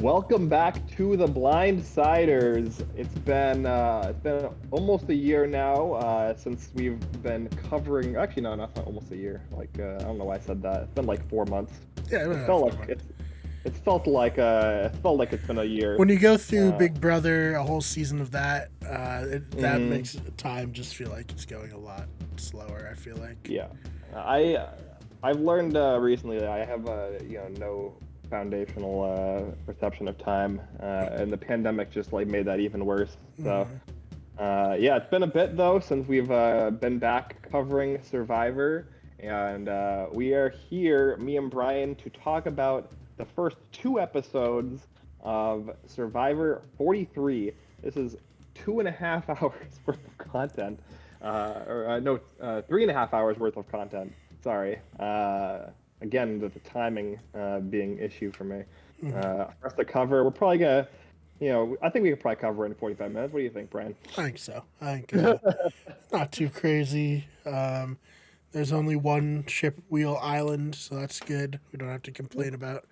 Welcome back to the Blindsiders. It's been almost a year now since we've been covering. Actually, no, not almost a year. I don't know why I said that. It's been like 4 months. Yeah, It about felt four like months. it felt like it's been a year. When you go through Uh, Big Brother, a whole season of that, that mm, makes time just feel like it's going a lot slower. I feel like. yeah, I I've learned recently that I have no foundational perception of time, and the pandemic just like made that even worse. So. Mm, Yeah, it's been a bit though since we've been back covering Survivor, and we are here, me and Brian, to talk about the first two episodes of Survivor 43. This is 2.5 hours worth of content, or no, 3.5 hours worth of content. Sorry. Again, the timing being issue for me. mm. For us to cover, we're probably gonna I think we could probably cover it in 45 minutes. What do you think, Brian? I think so. I think not too crazy. There's only one ship wheel island, so that's good. We don't have to complain about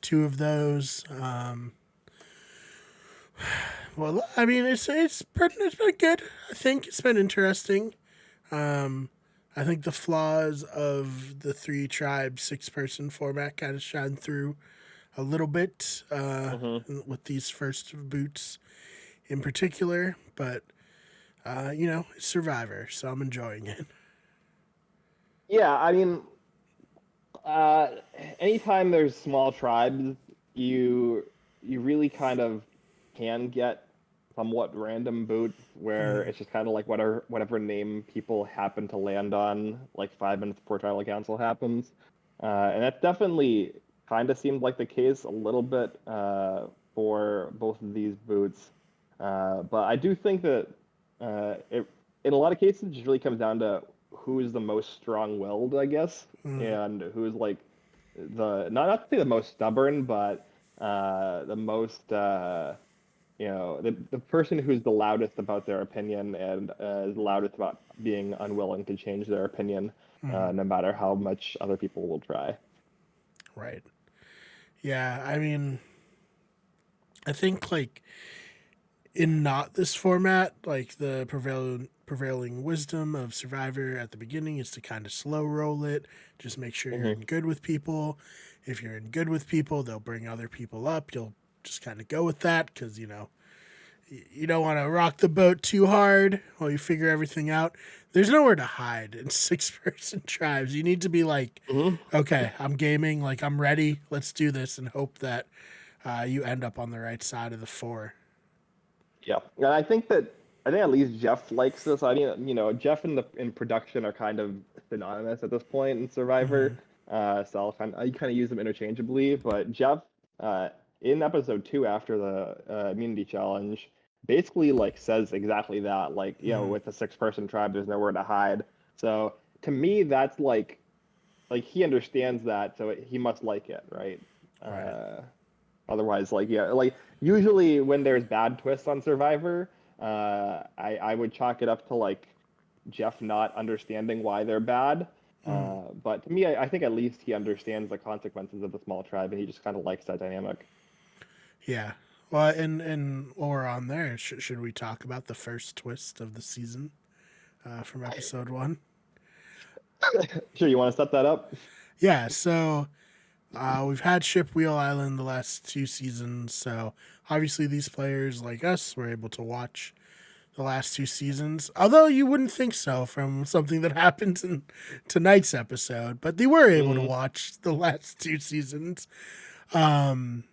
two of those. Well, I mean, it's been good. I think it's been interesting. Um, I think the flaws of the three tribes, 6 person format kind of shine through a little bit Hmm. with these first boots in particular. But, it's Survivor, so I'm enjoying it. Yeah, I mean, uh, anytime there's small tribes, you really kind of can get somewhat random boots where Mm, it's just kind of like whatever name people happen to land on, like 5 minutes before tribal council happens, and that definitely kind of seemed like the case a little bit for both of these boots, but I do think that it in a lot of cases it just really comes down to who is the most strong-willed, I guess, mm, and who's like the not to say the most stubborn, but the most the person who's the loudest about their opinion and is loudest about being unwilling to change their opinion, mm, no matter how much other people will try. right. Yeah, I mean, I think like in not this format, like the prevailing wisdom of Survivor at the beginning is to kind of slow roll it. Just make sure you're in Hmm. good with people. If you're in good with people, they'll bring other people up. You'll just kind of go with that because you don't want to rock the boat too hard while you figure everything out. There's nowhere to hide in 6 person tribes. You need to be like, Hmm. okay, I'm gaming, like I'm ready. Let's do this, and hope that you end up on the right side of the four. Yeah, and I think at least Jeff likes this. I mean, Jeff and the in production are kind of synonymous at this point in Mm-hmm. Survivor. So I kind of use them interchangeably. But Jeff, uh, in episode 2 after the immunity challenge, basically like says exactly that. Like, Mm-hmm. with the 6 person tribe, there's nowhere to hide. So to me, that's like he understands that, so he must like it, right? Right. Uh, Otherwise, like yeah, like usually when there's bad twists on Survivor, I would chalk it up to like Jeff not understanding why they're bad. Mm. But to me, I think at least he understands the consequences of the small tribe, and he just kind of likes that dynamic. Yeah. Well, and while we're on there, should we talk about the first twist of the season from episode one? Sure, you want to set that up? Yeah. So we've had Ship Wheel Island the last 2 seasons. So obviously, these players like us were able to watch the last 2 seasons. Although you wouldn't think so from something that happened in tonight's episode, but they were able to Mm, watch the last 2 seasons. Um,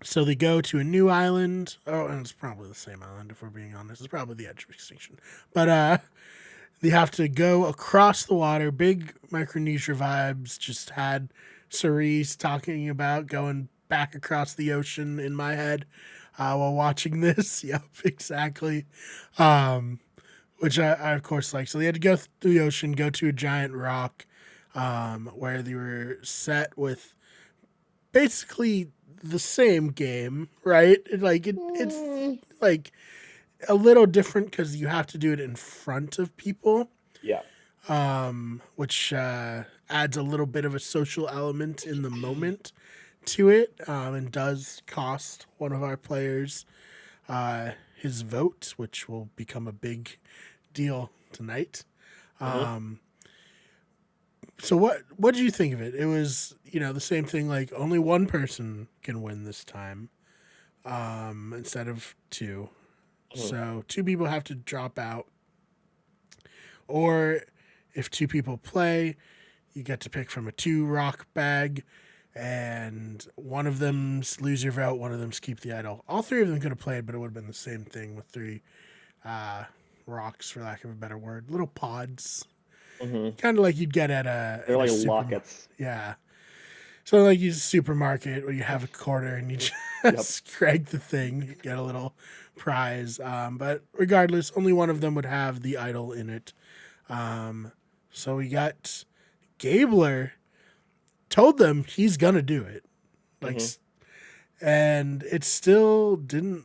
So they go to a new island. Oh, and it's probably the same island if we're being honest. It's probably the edge of extinction. But they have to go across the water. Big Micronesia vibes. Just had Cerise talking about going back across the ocean in my head while watching this. Yep, exactly. Um, which I of course like. So they had to go through the ocean, go to a giant rock where they were set with basically the same game, right? It's mm, like a little different because you have to do it in front of people, yeah. which adds a little bit of a social element in the moment to it, and does cost one of our players his vote, which will become a big deal tonight. Mm-hmm. So what did you think of it? It was, the same thing, like only one person can win this time, instead of two. Mm-hmm. So two people have to drop out, or if two people play, you get to pick from a 2 rock bag, and one of them's lose your vote, one of them's keep the idol. All three of them could have played, but it would have been the same thing with 3 uh, rocks, for lack of a better word, little pods, Mm-hmm. kind of like you'd get at a They're like supermarket. lockets. Yeah, so like you supermarket where you have a quarter and you Yep. just crank the thing, you get a little prize. But regardless, only one of them would have the idol in it. So we got Gabler told them he's gonna do it, like, Mm-hmm. and it still didn't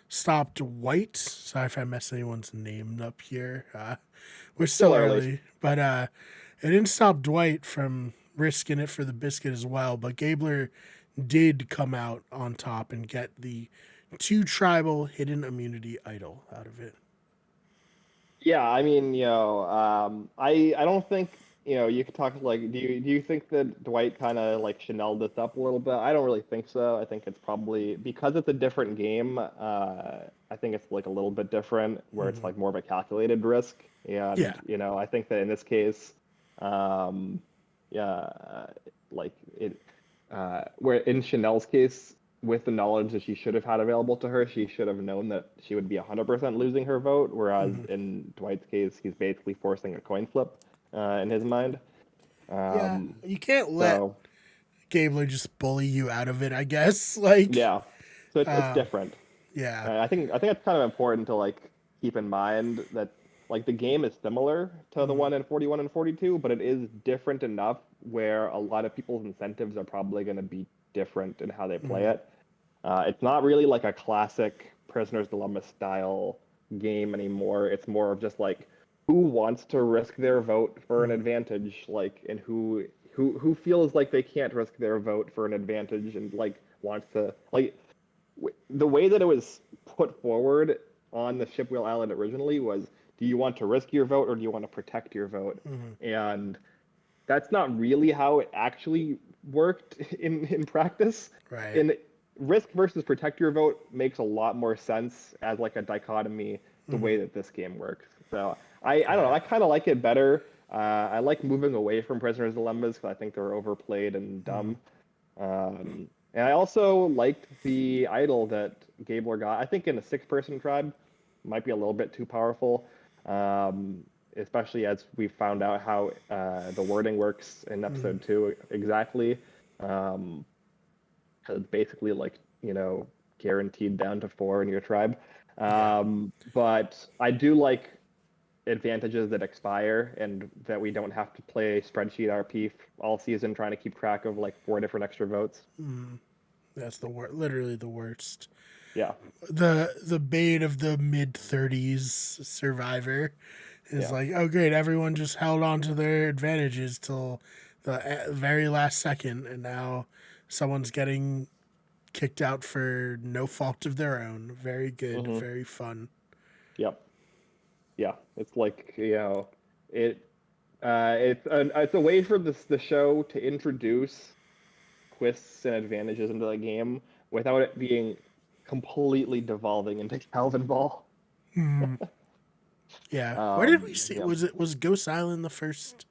stop Dwight. Sorry if I messed anyone's name up here. We're still Still early. early, but it didn't stop Dwight from risking it for the biscuit as well. But Gabler did come out on top and get the 2 tribal hidden immunity idol out of it. Yeah, I mean, I don't think, you could talk like, do you think that Dwight kind of like Chanel this up a little bit? I don't really think so. I think it's probably because it's a different game. I think it's like a little bit different where it's Mm-hmm. like more of a calculated risk. And, Yeah. I think that in this case, um, yeah, like where in Chanel's case, with the knowledge that she should have had available to her, she should have known that she would be 100% losing her vote. Whereas Mm-hmm. in Dwight's case, he's basically forcing a coin flip in his mind. Yeah. Um, You can't let so Gabler just bully you out of it, I guess. Like, yeah, so it's um, different. yeah. I think it's kind of important to like keep in mind that like the game is similar to the Mm-hmm. one in 41 and 42, but it is different enough where a lot of people's incentives are probably going to be different in how they play Mm-hmm. it. It's not really like a classic Prisoner's Dilemma style game anymore. It's more of just like who wants to risk their vote for an Mm-hmm. advantage, like, and who feels like they can't risk their vote for an advantage and like wants to like the way that it was put forward on the Shipwheel Island originally was, do you want to risk your vote or do you want to protect your vote? Mm-hmm. And that's not really how it actually worked in practice. Right. In risk versus protect your vote makes a lot more sense as like a dichotomy the Mm-hmm. way that this game works. So I don't know, Right. I kind of like it better. I like moving away from Prisoner's Dilemmas because I think they're overplayed and Mm-hmm. dumb. And I also liked the idol that Gabler got. I think in a 6-person tribe might be a little bit too powerful, especially as we found out how the wording works in Mm-hmm. episode 2 exactly. It's basically like, guaranteed down to 4 in your tribe. Yeah. But I do like advantages that expire and that we don't have to play spreadsheet RP all season trying to keep track of like 4 different extra votes. Mm-hmm. That's literally the worst. Yeah, The bane of the mid-30s survivor is yeah. like, oh great, everyone just held on to their advantages till the very last second, and now someone's getting kicked out for no fault of their own. Very good, Hmm. very fun. Yep. Yeah. It's like, it it's a way for the show to introduce twists and advantages into the game without it being completely devolving into Calvin Ball. Hmm. Yeah. Where did we see? Yeah. Was Ghost Island the first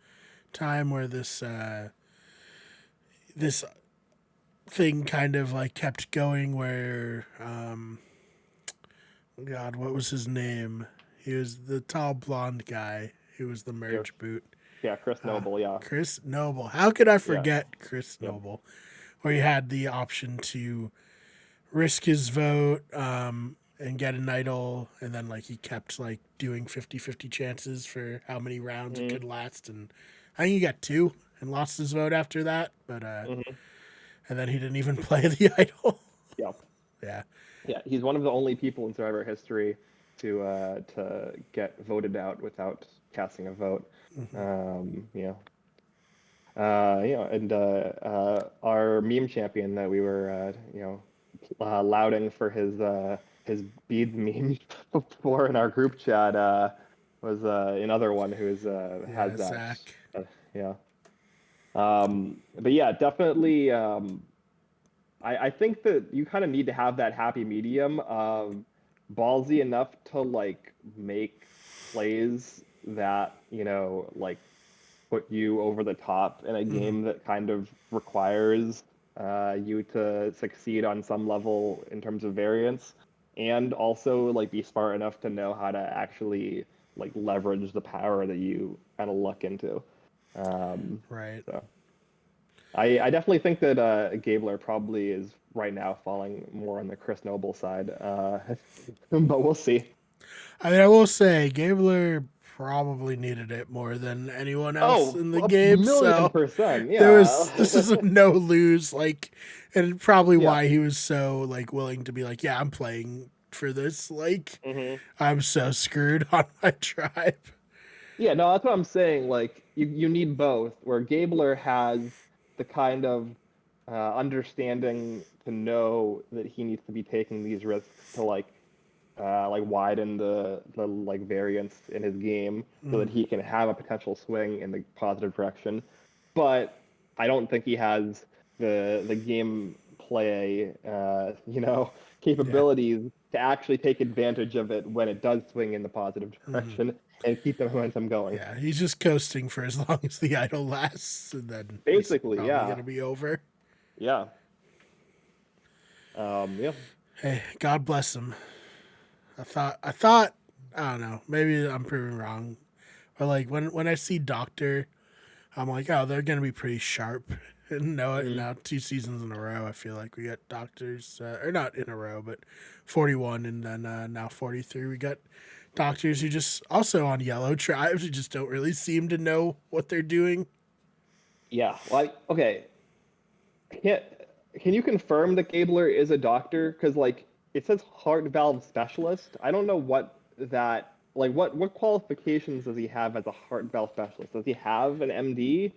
time where this thing kind of like kept going? Where God, what was his name? He was the tall blonde guy. He was the Yeah, merge boot. yeah, Chris Noble, yeah. Chris Noble. How could I Yeah. forget Chris Yep. Noble? Where he had the option to risk his vote, and get an idol, and then like he kept like doing 50-50 chances for how many rounds it Hmm. could last, and I think he got 2 and lost his vote after that, but Hmm. and then he didn't even play the idol. Yeah. Yeah. Yeah, he's one of the only people in Survivor history to get voted out without casting a vote. Hmm. Yeah. And our meme champion that we were, lauding for his beads meme before in our group chat was another one who's Yeah, has that. Zach. Yeah. But yeah, definitely. I think that you kind of need to have that happy medium of ballsy enough to like make plays that, like put you over the top in a Mhm. game that kind of requires you to succeed on some level in terms of variance, and also like be smart enough to know how to actually like leverage the power that you kind of luck into. Um, Right. so. I definitely think that Gabler probably is right now falling more on the Chris Noble side, but we'll see. I mean, I will say Gabler probably needed it more than anyone else Oh, in the a game. million So percent, there yeah. was this is a no lose, like, and probably Yeah. why he was so like willing to be like, yeah, I'm playing for this. Like, Hmm. I'm so screwed on my tribe. Yeah, no, that's what I'm saying. Like, you need both, where Gabler has the kind of understanding to know that he needs to be taking these risks to like widen the like variance in his game so that Mm, he can have a potential swing in the positive direction. But I don't think he has the game play yeah. capabilities to actually take advantage of it when it does swing in the positive Mm, direction and keep the momentum going. yeah. He's just coasting for as long as the idol lasts, and then it's Basically, probably yeah. gonna be over. Yeah. Yeah. Hey, God bless him. I thought, I don't know. Maybe I'm proven wrong. But like when I see Doctor, I'm like, oh, they're gonna be pretty sharp. And Mhm. now 2 seasons in a row, I feel like we got Doctors, or not in a row, but 41, and then now 43. We got Doctors who just also on yellow tribes who just don't really seem to know what they're doing. Yeah. Like, okay. Can can you confirm that Gabler is a doctor? Because like it says heart valve specialist. I don't know what that like what qualifications does he have as a heart valve specialist? Does he have an MD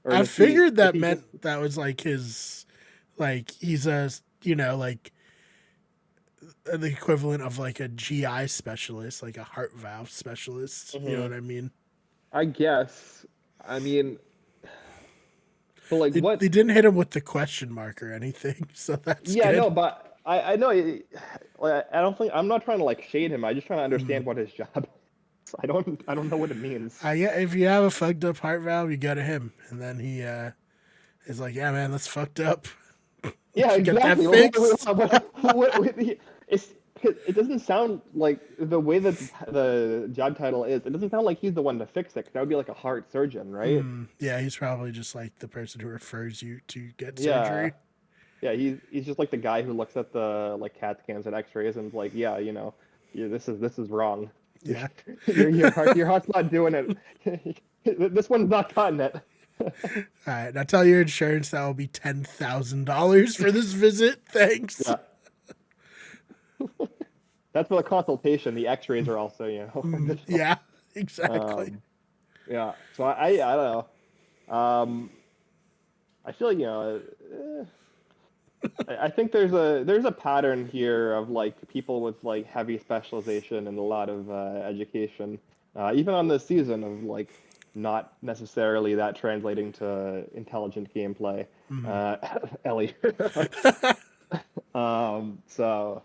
or I does he figured is that he just meant that was like his, like he's a, like the equivalent of like a GI specialist, like a heart valve specialist. You know Mhm. what I mean? I guess. I mean, but like They what? didn't hit him with the question mark or anything, so that's Yeah, good. no, but I know like I don't think I'm not trying to like shade him. I just trying to Mm. understand what his job is. I don't know what it means. Yeah, if you have a fucked up heart valve, you go to him, and then he is like, "Yeah, man, that's fucked up. Yeah, Did you get that exactly. fixed?" It's it doesn't sound like the way that the job title is. It doesn't sound like he's the one to fix it. 'Cause that would be like a heart surgeon, right? Yeah, he's probably just like the person who refers you to get Yeah, surgery. yeah. He's just like the guy who looks at the like CAT scans and X-rays and is like, yeah, this is wrong. Your Yeah. your heart's not doing it. This one's not cutting it. All right, now tell your insurance that will be $10,000 for this visit. Thanks. Yeah, that's for the consultation. The X-rays are also additional. Yeah, exactly. Um, yeah. So I don't know. I feel like I think there's a pattern here of like people with like heavy specialization and a lot of education, even on this season of like not necessarily that translating to intelligent gameplay. Mhm. Uh, Ellie. So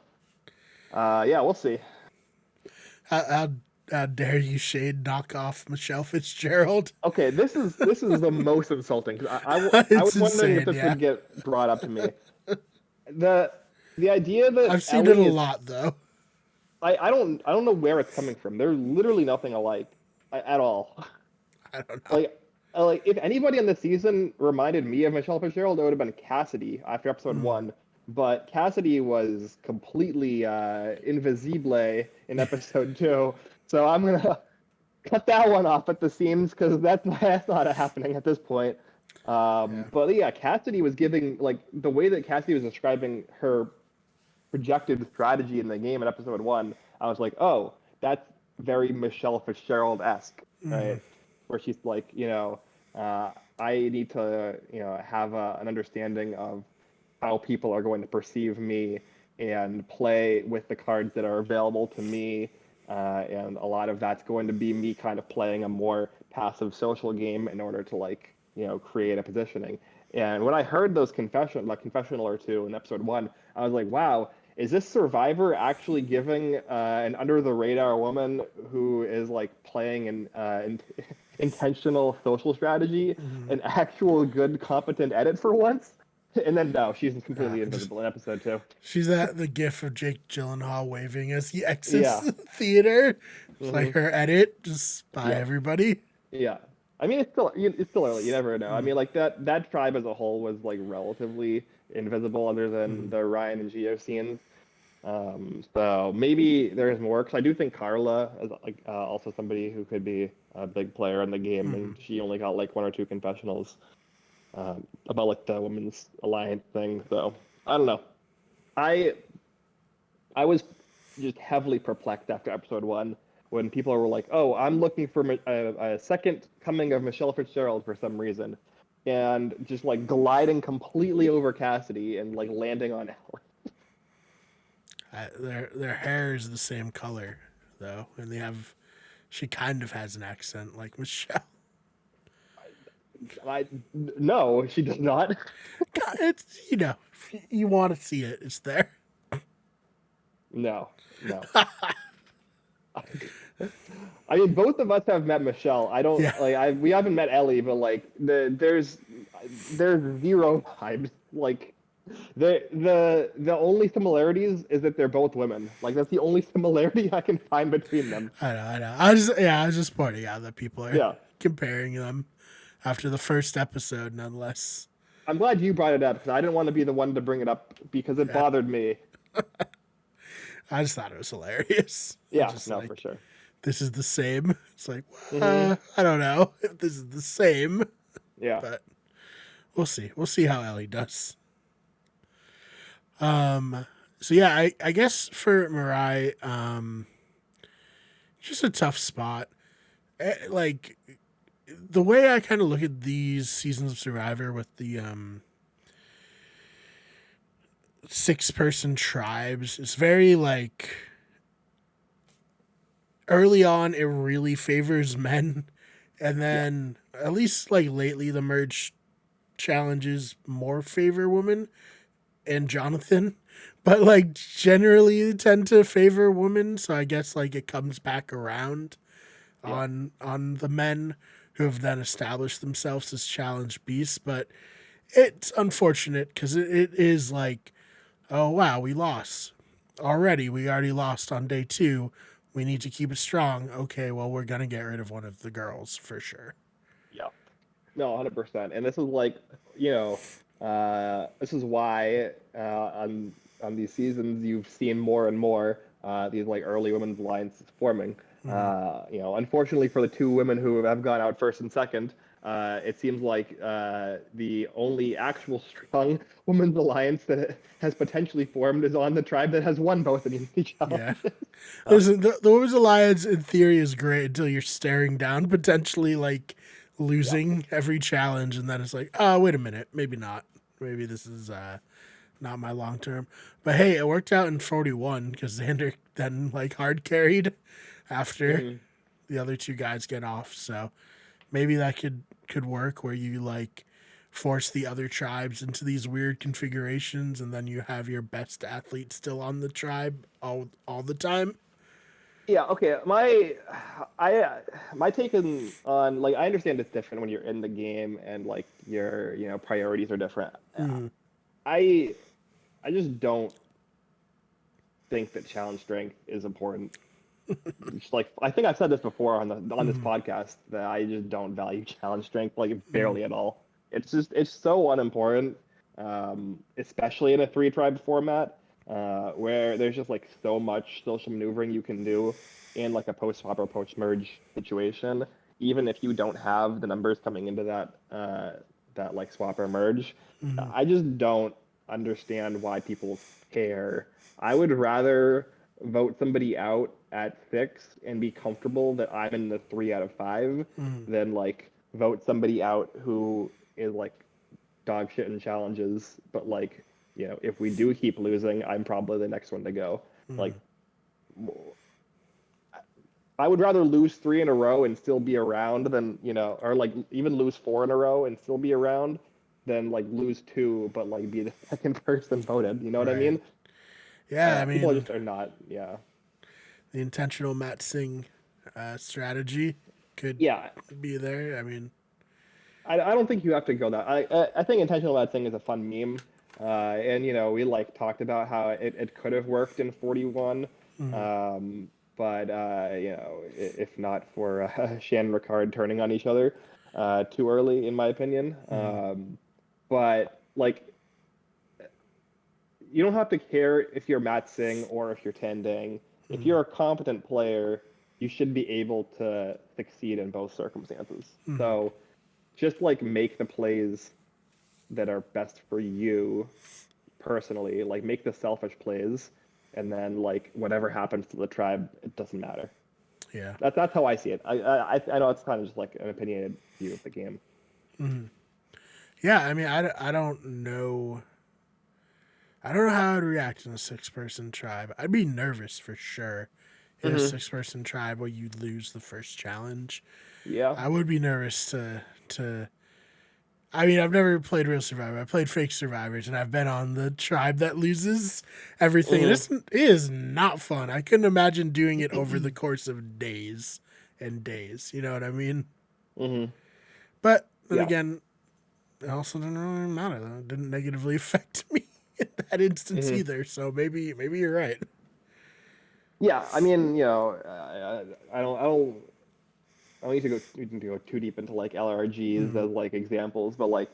yeah, we'll see. How, how, how dare you shade knock off Michelle Fitzgerald? Okay, this is the most insulting because I It's was wondering if insane. this Yeah, would get brought up to me. The the idea I've that seen it a Ellie is lot though. I don't know where it's coming from. They're literally nothing alike at all. I don't know. Like if anybody on the season reminded me of Michelle Fitzgerald, it would have been Cassidy after episode Mm. one. But Cassidy was completely invisible in episode two, so I'm gonna cut that one off at the seams because that's not happening at this point. Yeah. But yeah, Cassidy was giving like the way that Cassidy was describing her projected strategy in the game in episode one. I was like, oh, that's very Michelle Fitzgerald esque, Mm. right? Where she's like, I need to, have an understanding of how people are going to perceive me and play with the cards that are available to me. And a lot of that's going to be me kind of playing a more passive social game in order to create a positioning. And when I heard those confessional or two in episode 1, I was like, wow, is this Survivor actually giving an under the radar woman who is like playing an intentional social strategy an actual good competent edit for once? And then no, she's completely invisible in episode 2. She's at the gif of Jake Gyllenhaal waving as he exits Yeah. the theater. It's Mm-hmm. like her edit, just by everybody. Yeah. I mean, it's still early. You never know. I mean, like that tribe as a whole was like relatively invisible, other than the Ryan and Gio scenes. So maybe there's more. Because I do think Carla is like also somebody who could be a big player in the game, and she only got like 1 or 2 confessionals about like the women's alliance thing. So I don't know. I was just heavily perplexed after episode 1 when people were like, "Oh, I'm looking for a second coming of Michelle Fitzgerald for some reason," and just like gliding completely over Cassidy and like landing on Ellie. Their hair is the same color though, and she kind of has an accent like Michelle. No, she does not. It's you want to see it, it's there. No. I mean, both of us have met Michelle. I don't we haven't met Ellie, but like there's zero vibes. Like the only similarities is that they're both women. Like that's the only similarity I can find between them. I know. I was just pointing out that people are comparing them after the first episode, nonetheless. I'm glad you brought it up because I didn't want to be the one to bring it up because it bothered me. I just thought it was hilarious. Yeah, for sure. This is the same. It's like, I don't know if this is the same. Yeah. But we'll see. We'll see how Ellie does. So yeah, I guess for Mirai, just a tough spot. Like the way I kind of look at these seasons of Survivor with the 6-person tribes, it's very like early on it really favors men, and then at least like lately the merge challenges more favor women and Jonathan, but like generally tend to favor women. So I guess like it comes back around on the men who have then established themselves as challenge beasts. But it's unfortunate because it is like, oh wow, we lost already. We already lost on day 2. We need to keep it strong. Okay, well we're gonna get rid of one of the girls for sure. Yeah. No, 100%. And this is like, this is why on these seasons you've seen more and more these like early women's alliances forming. Unfortunately for the 2 women who have gone out first and second, it seems like the only actual strong women's alliance that has potentially formed is on the tribe that has won both of each other. Yeah. Listen, the women's alliance in theory is great until you're staring down potentially like losing every challenge, and then it's like, oh, wait a minute, maybe not. Maybe this is not my long term. But hey, it worked out in 41 because Xander then like hard carried after the other 2 guys get off. So maybe that could work where you like force the other tribes into these weird configurations, and then you have your best athlete still on the tribe all the time. Yeah, okay. My take on like I understand it's different when you're in the game and like your priorities are different. I just don't think that challenge strength is important. Just like I think I've said this before on this podcast that I just don't value challenge strength like barely at all. It's so unimportant, especially in a 3-tribe format. Where there's just like so much social maneuvering you can do in like a post-swap or post-merge situation, even if you don't have the numbers coming into that like swap or merge. I just don't understand why people care. I would rather vote somebody out at 6 and be comfortable that I'm in the 3 out of 5 than like vote somebody out who is like dog shit in challenges, but like, if we do keep losing, I'm probably the next one to go. Like, I would rather lose 3 in a row and still be around than, or like even lose 4 in a row and still be around than like lose 2 but like be the second person voted. You know what I Right. mean? Yeah, I People mean, just are not. Yeah. the intentional Matt Singh strategy could Yeah. be there. I mean, I don't think you have to go that. I think intentional bad thing is a fun meme, and we like talked about how it could have worked in 41, but if not for Shannon Ricard turning on each other too early, in my opinion. But like, you don't have to care if you're Matt Singh or if you're Tandang. If you're a competent player, you should be able to succeed in both circumstances. So just like make the plays that are best for you personally, like make the selfish plays, and then like whatever happens to the tribe, it doesn't matter. yeah. That's how I see it. I know it's kind of just like an opinionated view of the game. Yeah, I mean, I don't know. I don't know how I'd react in a 6-person tribe. I'd be nervous for sure in a 6-person tribe where you lose the first challenge. Yeah. I would be nervous to. I mean, I've never played Real Survivor. I played Fake Survivors, and I've been on the tribe that loses everything. And it is not fun. I couldn't imagine doing it over the course of days and days. You know what I mean? But then Yeah. again, it also didn't really matter. Though. It didn't negatively affect me in that instance either. So maybe you're right. Yeah. I mean, I don't need to go too deep into like LRGs as like examples, but like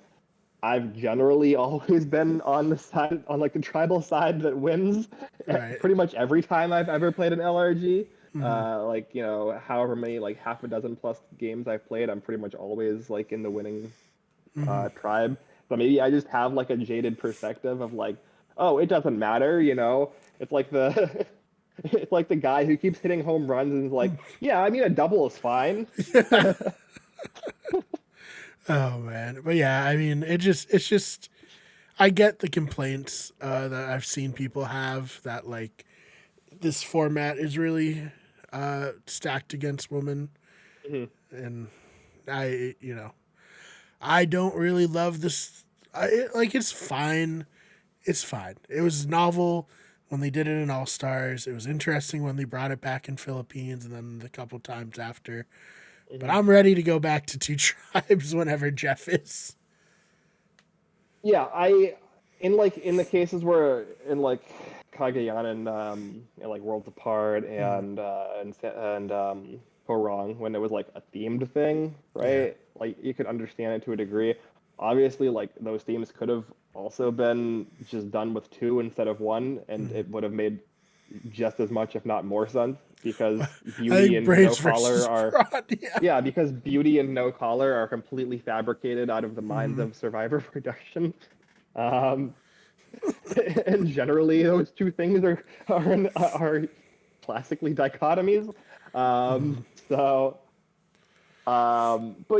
I've generally always been on like the tribal side that wins Right. pretty much every time I've ever played an LRG. Like, however many, like half a dozen plus games I've played, I'm pretty much always like in the winning tribe. But maybe I just have like a jaded perspective of like, oh, it doesn't matter, It's like the it's like the guy who keeps hitting home runs and is like, yeah, I mean a double is fine. Oh man, but yeah, I mean, it's just I get the complaints that I've seen people have that like this format is really stacked against women, and I don't really love this. It's fine. It's fine. It was novel when they did it in All Stars. It was interesting when they brought it back in Philippines, and then the couple times after. But I'm ready to go back to 2 tribes whenever Jeff is. Yeah, in the cases where in like Cagayan and like Worlds Apart and Horong, when it was like a themed thing, right? Like you could understand it to a degree. Obviously, like those themes could have also been just done with 2 instead of 1, and it would have made just as much, if not more, sense because Beauty and No Collar are because Beauty and No Collar are completely fabricated out of the minds of Survivor production. And generally, those 2 things are classically dichotomies. But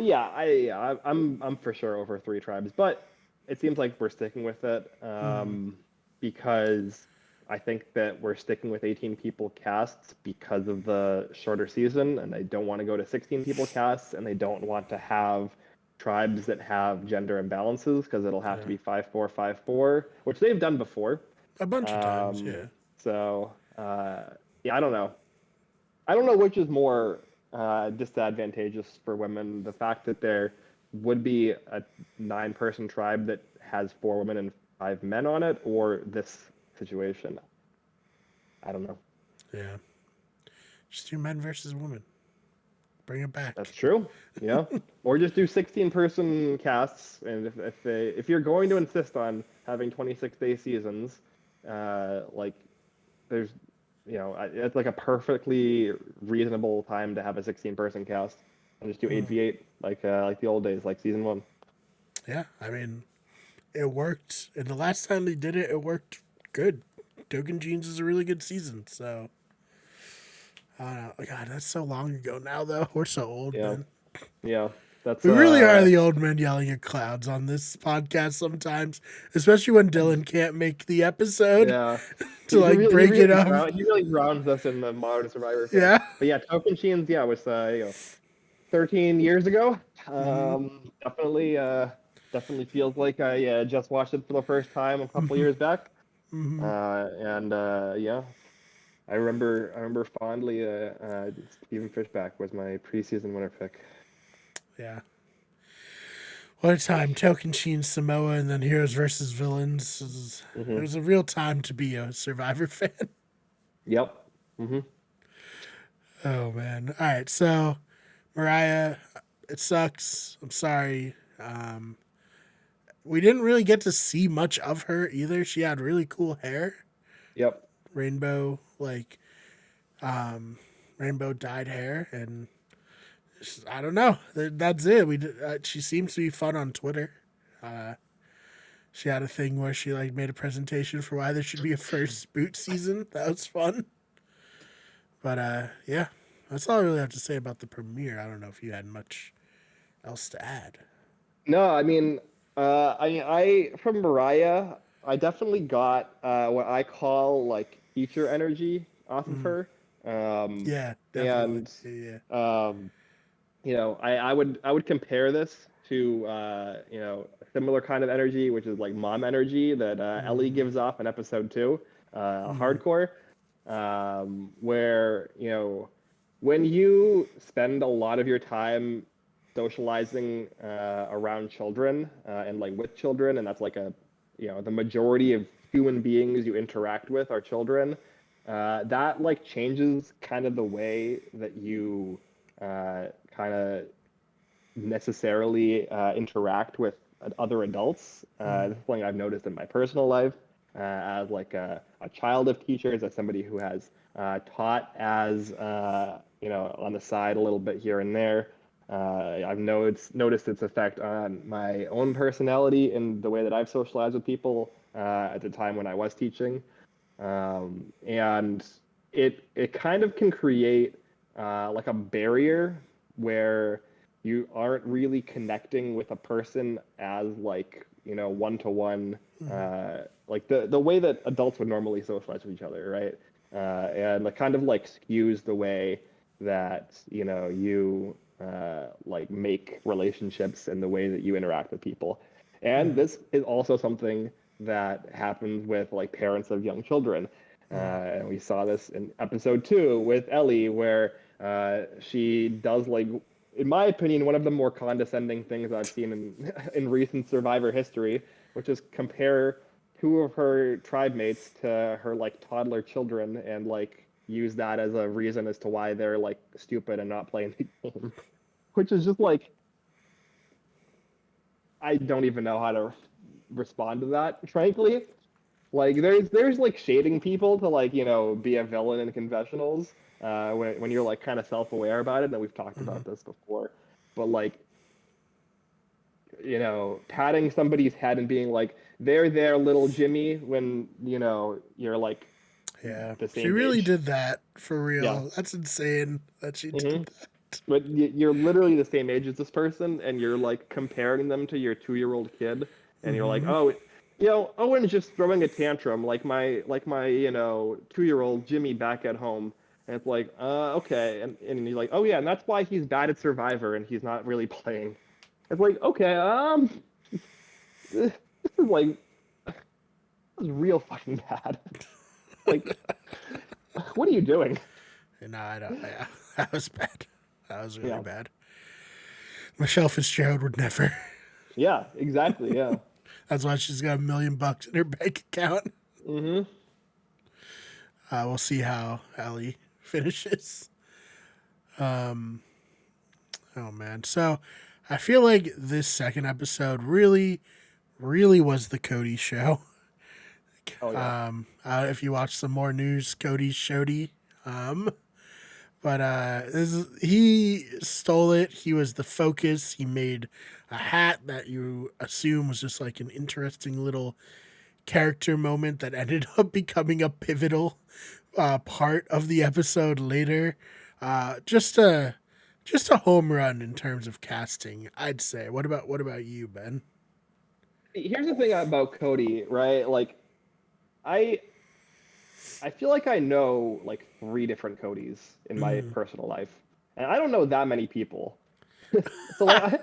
yeah, I'm for sure over 3 tribes, but it seems like we're sticking with it because I think that we're sticking with 18 people casts because of the shorter season, and they don't want to go to 16 people casts, and they don't want to have tribes that have gender imbalances because it'll have to be 5-4, 5-4, which they've done before. A bunch of times, yeah. So, yeah, I don't know. I don't know which is more disadvantageous for women. The fact that there would be a 9-person tribe that has 4 women and 5 men on it, or this situation. I don't know. Yeah. Just do men versus women. Bring it back. That's true. Yeah. Or just do 16-person casts, and if you're going to insist on having 26-day seasons, like there's it's like a perfectly reasonable time to have a 16-person cast and just do 8v8 like the old days, like season 1. Yeah, I mean, it worked. And the last time they did it, it worked good. Token Jeans is a really good season, so I don't know. God, that's so long ago now, though. We're so old, Yeah. man. Yeah. That's We really are the old men yelling at clouds on this podcast sometimes, especially when Dylan can't make the episode yeah. to like break it up. He really grounds us in the modern Survivor fan. Yeah. But yeah, Tocantins, yeah, was 13 years ago. Definitely feels like I just watched it for the first time a couple years back. Yeah, I remember fondly. Steven Fishback was my preseason winner pick. Yeah. What a time. Tocantins, Samoa, and then Heroes versus Villains. It was a real time to be a Survivor fan. Yep. Oh, man. All right. So, Mariah, it sucks. I'm sorry. We didn't really get to see much of her either. She had really cool hair. Yep. Rainbow dyed hair, and I don't know. That's it. She seems to be fun on Twitter. She had a thing where she like made a presentation for why there should be a first boot season. That was fun. But yeah, that's all I really have to say about the premiere. I don't know if you had much else to add. No, I mean, I from Mariah, I definitely got what I call like teacher energy off of her. Yeah, definitely. And yeah. I would compare this to a similar kind of energy, which is like mom energy that Ellie gives off in episode 2, Hardcore, where when you spend a lot of your time socializing around children and like with children, and that's like the majority of human beings you interact with are children, that like changes kind of the way that you kind of necessarily interact with other adults. This is something I've noticed in my personal life as like a child of teachers, as somebody who has taught as on the side a little bit here and there. I've noticed its effect on my own personality and the way that I've socialized with people at the time when I was teaching, and it kind of can create like a barrier where you aren't really connecting with a person as like one-to-one, like the way that adults would normally socialize with each other, right? And it kind of like skews the way that you like make relationships and the way that you interact with people. And this is also something that happens with like parents of young children. And we saw this in episode 2 with Ellie, where she does, like, in my opinion, one of the more condescending things I've seen in recent Survivor history, which is compare 2 of her tribe mates to her like toddler children and like use that as a reason as to why they're like stupid and not playing the game, which is just like, I don't even know how to respond to that, frankly. Like there's like shading people to like be a villain in confessionals when you're like kind of self-aware about it, and we've talked about this before, but like patting somebody's head and being like, there little Jimmy, when you're like the same she really age. did that for real. Yeah. That's insane that she did that. But you're literally the same age as this person, and you're like comparing them to your 2-year-old kid, and you're like, oh, Owen's just throwing a tantrum like my 2-year-old Jimmy back at home. And it's like, okay, and he's like, oh yeah, and that's why he's bad at Survivor and he's not really playing. It's like, okay, this is real fucking bad. Like, what are you doing? No, I don't. Yeah, that was bad. That was really bad. Michelle Fitzgerald would never. Yeah, exactly. Yeah. That's why she's got $1 million in her bank account. We'll see how Ellie finishes. Oh man. So I feel like this second episode really, really was the Cody show. Oh, yeah. If you watch some more news, Cody's showdy. But he stole it. He was the focus. He made a hat that you assume was just like an interesting little character moment that ended up becoming a pivotal part of the episode later. Just a just a home run in terms of casting, I'd say. What about you, Ben? Here's the thing about Cody, right? Like, I I feel like I know like three different Codys in my Mm. personal life, and I don't know that many people. So like,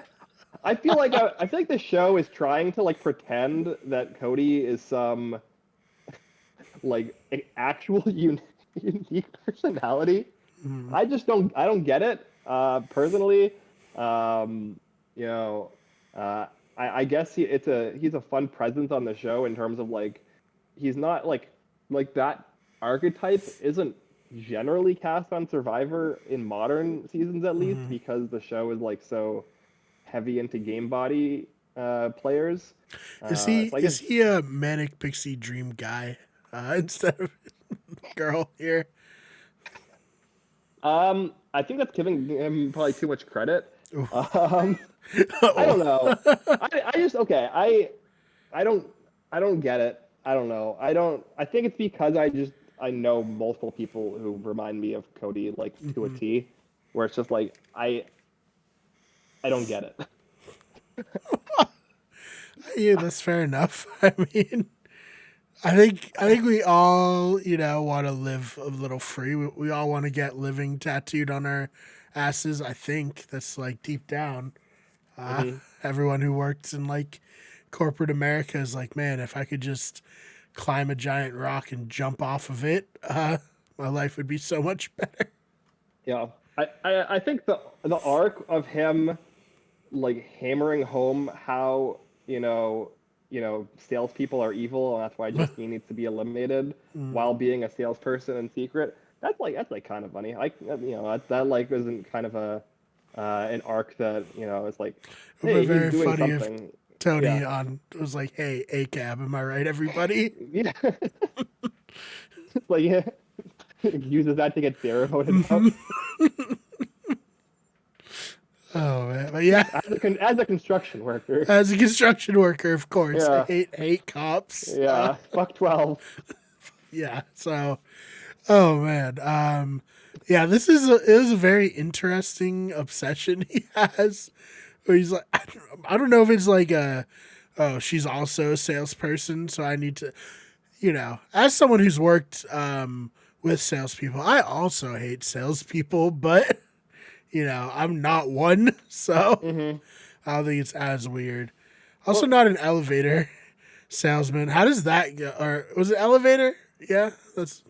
I feel like the show is trying to like pretend that Cody is some like actual unique personality. Mm. I don't get it. Personally, um, you know, uh, I guess he's a fun presence on the show in terms of like he's not like that archetype isn't generally cast on Survivor in modern seasons at least Mm. because the show is like so heavy into game body players. So I guess Is he a manic pixie dream guy instead of girl here? I think that's giving him probably too much credit. Ooh. Um, I Oh. don't know. I just okay. I don't I don't get it. I don't know. I don't. I think it's because I know multiple people who remind me of Cody like to a Mhm. T, where it's just like I don't get it. Yeah, that's fair enough. I mean, I think we all, want to live a little free. We all want to get living tattooed on our asses. I think that's like deep down. Uh, Hmm. Everyone who works in like corporate America is like, man, if I could just climb a giant rock and jump off of it, my life would be so much better. Yeah. I think the arc of him like hammering home how salespeople are evil and that's why Justine needs to be eliminated Mm, while being a salesperson in secret. That's like kind of funny. Like that like isn't kind of a an arc that it's like, it would be hey, he's very doing funny if something. Yeah, Tony on was like, "Hey, A cab, am I right, everybody?" yeah. Like yeah, uses that to get Sarah voted Hmm. out Oh man, but yeah, as a construction worker. as a construction worker, of course, I Yeah, hate cops. yeah. Fuck 12. Yeah, so oh man, yeah, it is a very interesting obsession he has. Where he's like, I don't know if it's like a, oh, she's also a salesperson, so I need to, as someone who's worked with salespeople, I also hate salespeople, but I'm not one, so Hmm. I don't think it's as weird. Also, Well, not an elevator salesman. How does that go? Or was it elevator? Yeah, that's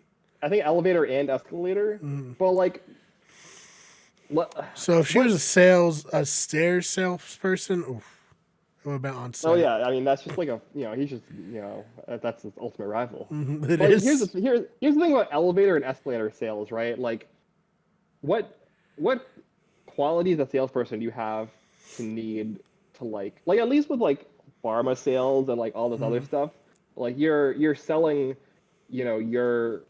I think elevator and escalator. mm. But like, what? So. If she was What? a stairs salesperson, oof, it would have been on Oh set. yeah, I mean that's just like he's just that's his ultimate rival. Mhm, it But like, is. here's the thing about elevator and escalator sales, right? Like, what qualities a salesperson do you have to need to like at least with like pharma sales and like all this other Mm, stuff, like you're selling, your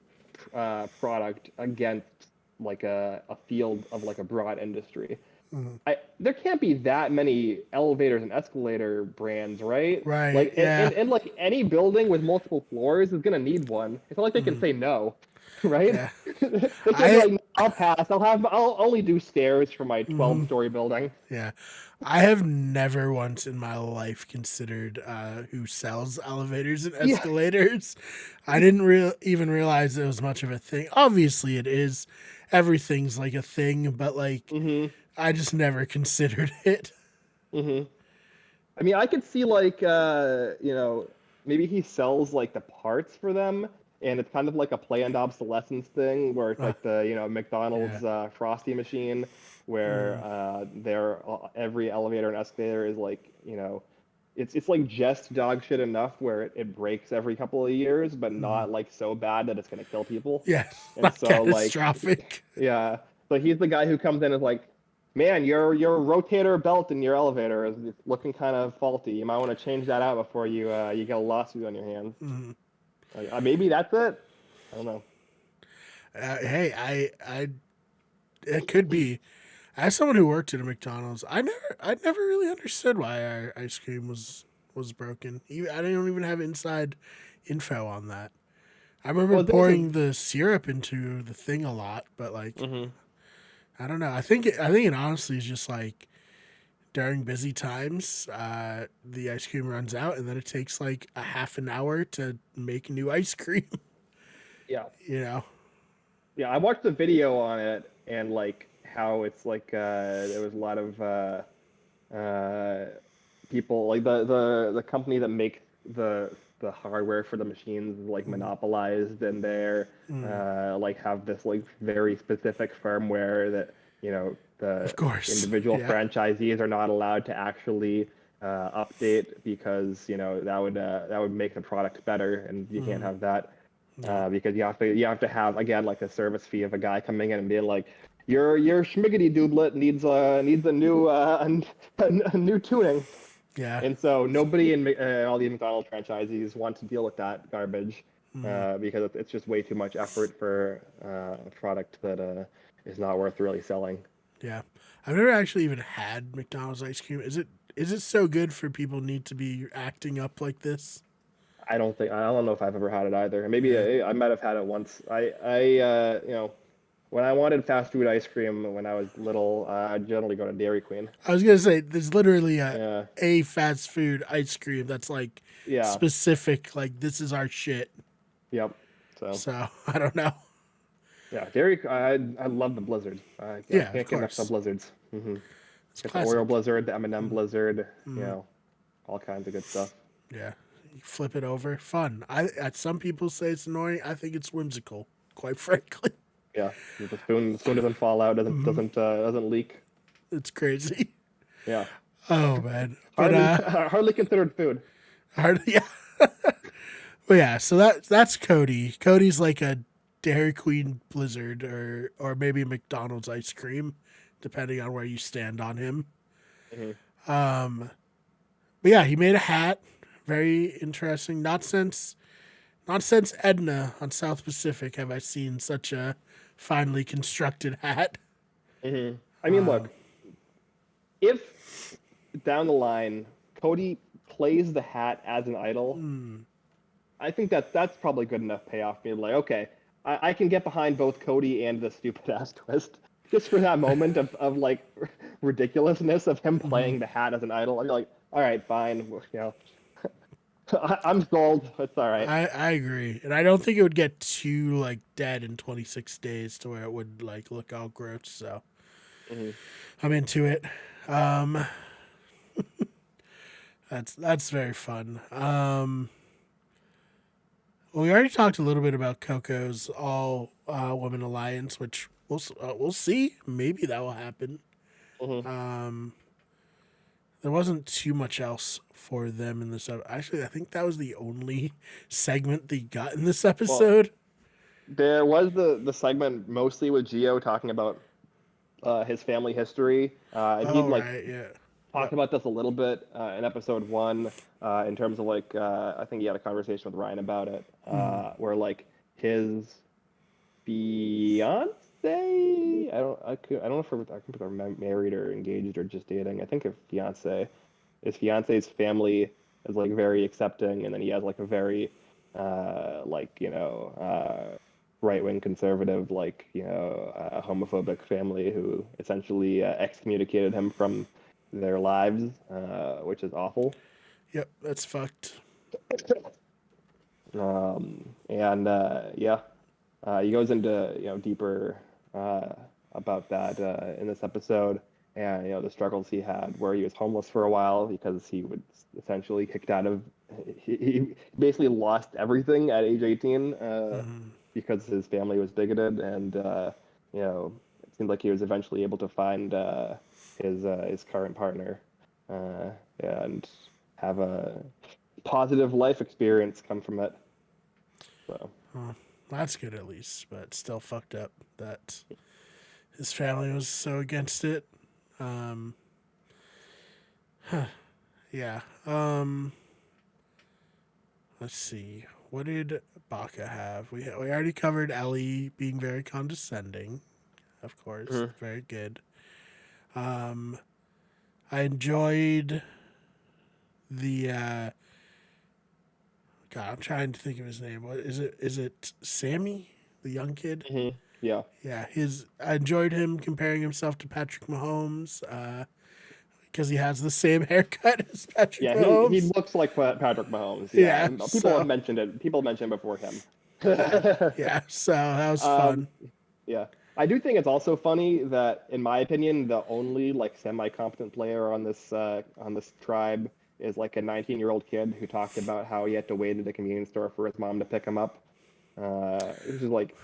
product against like a field of like a broad industry. mm. There can't be that many elevators and escalator brands, right? Right. Like Yeah. and like any building with multiple floors is gonna need one. It's not like they can Mm, say no, right? yeah. They can't be I like, "No, I'll pass. I'll only do stairs for my mhm, 12-story building." yeah. I have never once in my life considered who sells elevators and Yeah. escalators. I didn't even realize it was much of a thing. Obviously, it is. Everything's like a thing, but like Hmm. I just never considered it. Hmm. I mean, I could see like maybe he sells like the parts for them, and it's kind of like a planned obsolescence thing where it's Uh, like the yeah. McDonald's Frosty machine where Mm, every elevator and escalator is like it's like just dog shit enough where it breaks every couple of years, but mm. not like so bad that it's gonna kill people. Yeah. And Not so like catastrophic. yeah, so he's the guy who comes in and is like, man, your rotator belt in your elevator is looking kind of faulty. You might want to change that out before you get a lawsuit on your hands. Mm. Like, maybe that's it. I don't know. Hey, it could be. As someone who worked at a McDonald's, I never really understood why our ice cream was broken. I don't even have inside info on that. I remember Well, there's a. pouring the syrup into the thing a lot, but like Hmm. I don't know. I think it honestly is just like during busy times, the ice cream runs out, and then it takes like a half an hour to make new ice cream. Yeah. you know. Yeah, I watched the video on it and like how it's like there was a lot of uh people like the company that makes the hardware for the machines is, like Mm, monopolized and they're mm, like have this like very specific firmware that the of course. individual Yeah. franchisees are not allowed to actually update because that would make the product better and you can't Mm, have that yeah. because you have to have again like a service fee of a guy coming in and being like your schmiggity dooblet needs a new a new tuning. Yeah. And so nobody in all the McDonald's franchisees want to deal with that garbage Mm, because it's just way too much effort for a product that is not worth really selling. yeah. I've never actually even had McDonald's ice cream. Is it so good for people need to be acting up like this? I don't know if I've ever had it either. Maybe Yeah. I might have had it once. When I wanted fast food ice cream when I was little, I'd generally go to Dairy Queen. I was gonna say there's literally Yeah, a fast food ice cream that's like yeah, specific, like this is our shit. yep. So So I don't know. yeah, I love the Blizzard. I Yeah, of can't get enough of the course. Blizzards. It's Get the Oreo classic. Blizzard, the M&M Mm, Blizzard, mm, all kinds of good stuff. yeah. You flip it over. Fun. Some people say it's annoying. I think it's whimsical, quite frankly. Yeah, the spoon doesn't fall out, Mhm. doesn't leak. It's crazy. Yeah, Oh man. But hardly hardly considered food. hard yeah. But yeah, so that's Cody. Cody's like a Dairy Queen Blizzard or maybe McDonald's ice cream, depending on where you stand on him. Hmm. Um but yeah, he made a hat. Very interesting. Not since Edna on South Pacific have I seen such a finely constructed hat. Hmm. I mean, Um look, if down the line Cody plays the hat as an idol, mm, I think that's probably good enough payoff. Being like, okay, I can get behind both Cody and the stupid ass twist just for that moment of like ridiculousness of him mhm. playing the hat as an idol. I'd be like, all right, fine, I'm sold. It's all right. I agree. And I don't think it would get too like dead in 26 days to where it would like look all gross, so Hmm. I'm into it. Um that's very fun. Well, we already talked a little bit about Coco's all women alliance, which we'll see. Maybe that will happen. Hmm. Um, there wasn't too much else for them in this. Actually, I think that was the only segment they got in this Well, episode. there was the segment mostly with Gio talking about his family history. He'd Oh like right, yeah, talked yep. about this a little bit in episode one, in terms of like I think he had a conversation with Ryan about it, Mm, where like his fiance, I don't know if they're married or engaged or just dating. I think a fiance. His fiance's family is like very accepting, and then he has like a very right wing conservative homophobic family who essentially excommunicated him from their lives, which is awful. yep, that's fucked. And yeah, he goes into deeper uh, about that in this episode, and the struggles he had, where he was homeless for a while because he was essentially kicked out of. He basically lost everything at age 18 Mm, because his family was bigoted, and it seemed like he was eventually able to find his current partner and have a positive life experience come from it. So. well, that's good at least, but still fucked up that his family was so against it. Um, yeah. Let's see. What did Baka have? We already covered Ellie being very condescending, of course. Mhm. Very good. Um, I enjoyed the God. I'm trying to think of his name. What is it? Is it Sammy, the young kid? Hmm. Yeah. Yeah, I enjoyed him comparing himself to Patrick Mahomes because he has the same haircut as Patrick Yeah, he Mahomes. looks like Patrick Mahomes. Yeah, Yeah, and people have so mentioned it. People mentioned it before him. yeah, so that was um, fun. yeah, I do think it's also funny that, in my opinion, the only like semi-competent player on this tribe is like a 19-year-old kid who talked about how he had to wait at a convenience store for his mom to pick him up. Which is like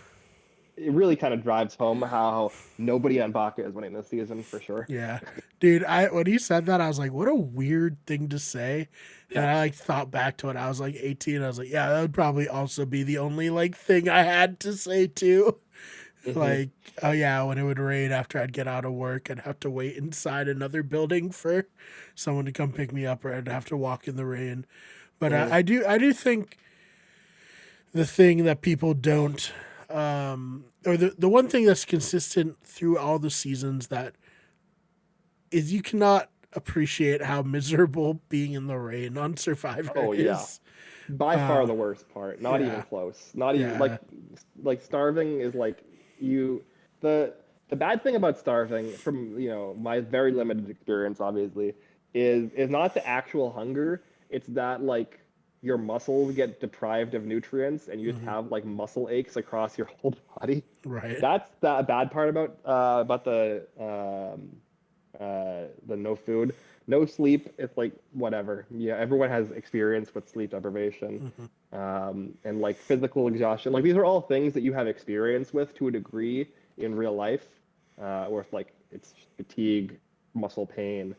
it really kind of drives home how nobody on Baca is winning this season for sure. Yeah, dude, I when he said that, I was like, what a weird thing to say. And Yeah. I like thought back to when I was like 18. I was like, yeah, that would probably also be the only like thing I had to say too. Hmm. Like, oh yeah, when it would rain after I'd get out of work, I'd have to wait inside another building for someone to come pick me up, or I'd have to walk in the rain. But Hmm. I do think the thing that people don't, or the one thing that's consistent through all the seasons that is you cannot appreciate how miserable being in the rain on Survivor Oh yeah. is. By far Uh, the worst part. Not even yeah, close. Not even yeah. like starving is like you the the bad thing about starving from, my very limited experience obviously is not the actual hunger. It's that like your muscles get deprived of nutrients and you just Hmm. have like muscle aches across your whole body. Right. That's the bad part about the no food, no sleep. It's like whatever. Yeah, everyone has experience with sleep deprivation, Hmm. and like physical exhaustion. Like these are all things that you have experience with to a degree in real life, or if like it's fatigue, muscle pain,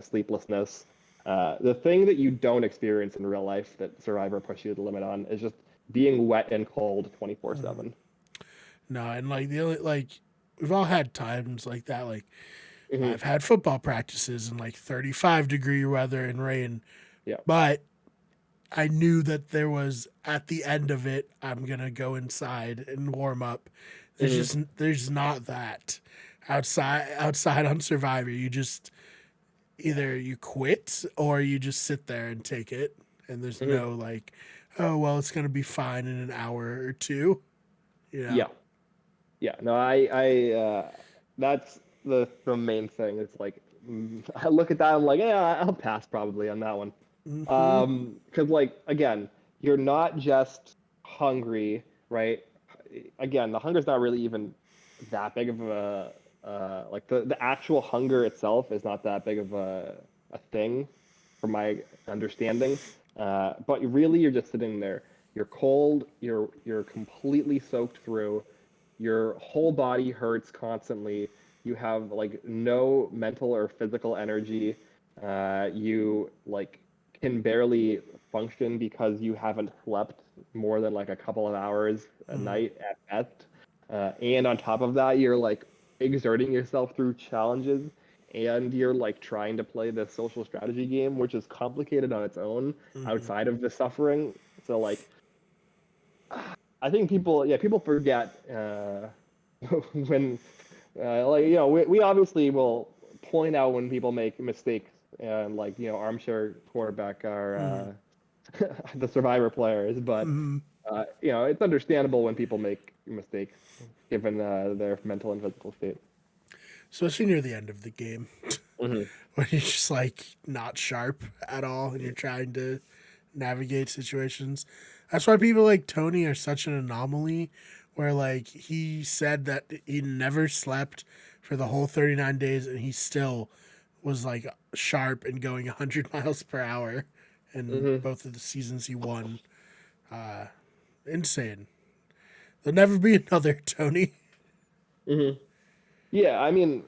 sleeplessness. The thing that you don't experience in real life that Survivor pushes you to the limit on is just being wet and cold Hmm. 24/7. No, and like the only like we've all had times like that. Like Hmm. I've had football practices in like 35-degree weather and rain, Yeah. but I knew that there was at the end of it, I'm gonna go inside and warm up. Hmm. There's not that outside on Survivor. You just either you quit or you just sit there and take it, and there's Hmm. no like, oh well, it's gonna be fine in an hour or two. You know. Yeah. Yeah, no, that's the main thing. It's like I look at that, I'm like, yeah, I'll pass probably on that one. Hmm. Because like again, you're not just hungry, right? Again, the hunger's not really even that big of a like the actual hunger itself is not that big of a thing, from my understanding. But really, you're just sitting there. You're cold. You're completely soaked through. Your whole body hurts constantly. You have like no mental or physical energy. You like can barely function because you haven't slept more than like a couple of hours a Hmm. night at best. And on top of that, you're like exerting yourself through challenges, and you're like trying to play the social strategy game, which is complicated on its own Hmm. outside of the suffering. So like I think people forget when, we obviously will point out when people make mistakes, and like, armchair quarterback are Hmm. the Survivor players, but Hmm. it's understandable when people make mistakes given their mental and physical state. Especially near the end of the game, Hmm. when you're just like not sharp at all, and you're trying to navigate situations. That's why people like Tony are such an anomaly, where like he said that he never slept for the whole 39 days and he still was like sharp and going 100 miles per hour in Hmm. both of the seasons he won. Insane. There'll never be another Tony. Hmm. Yeah, I mean,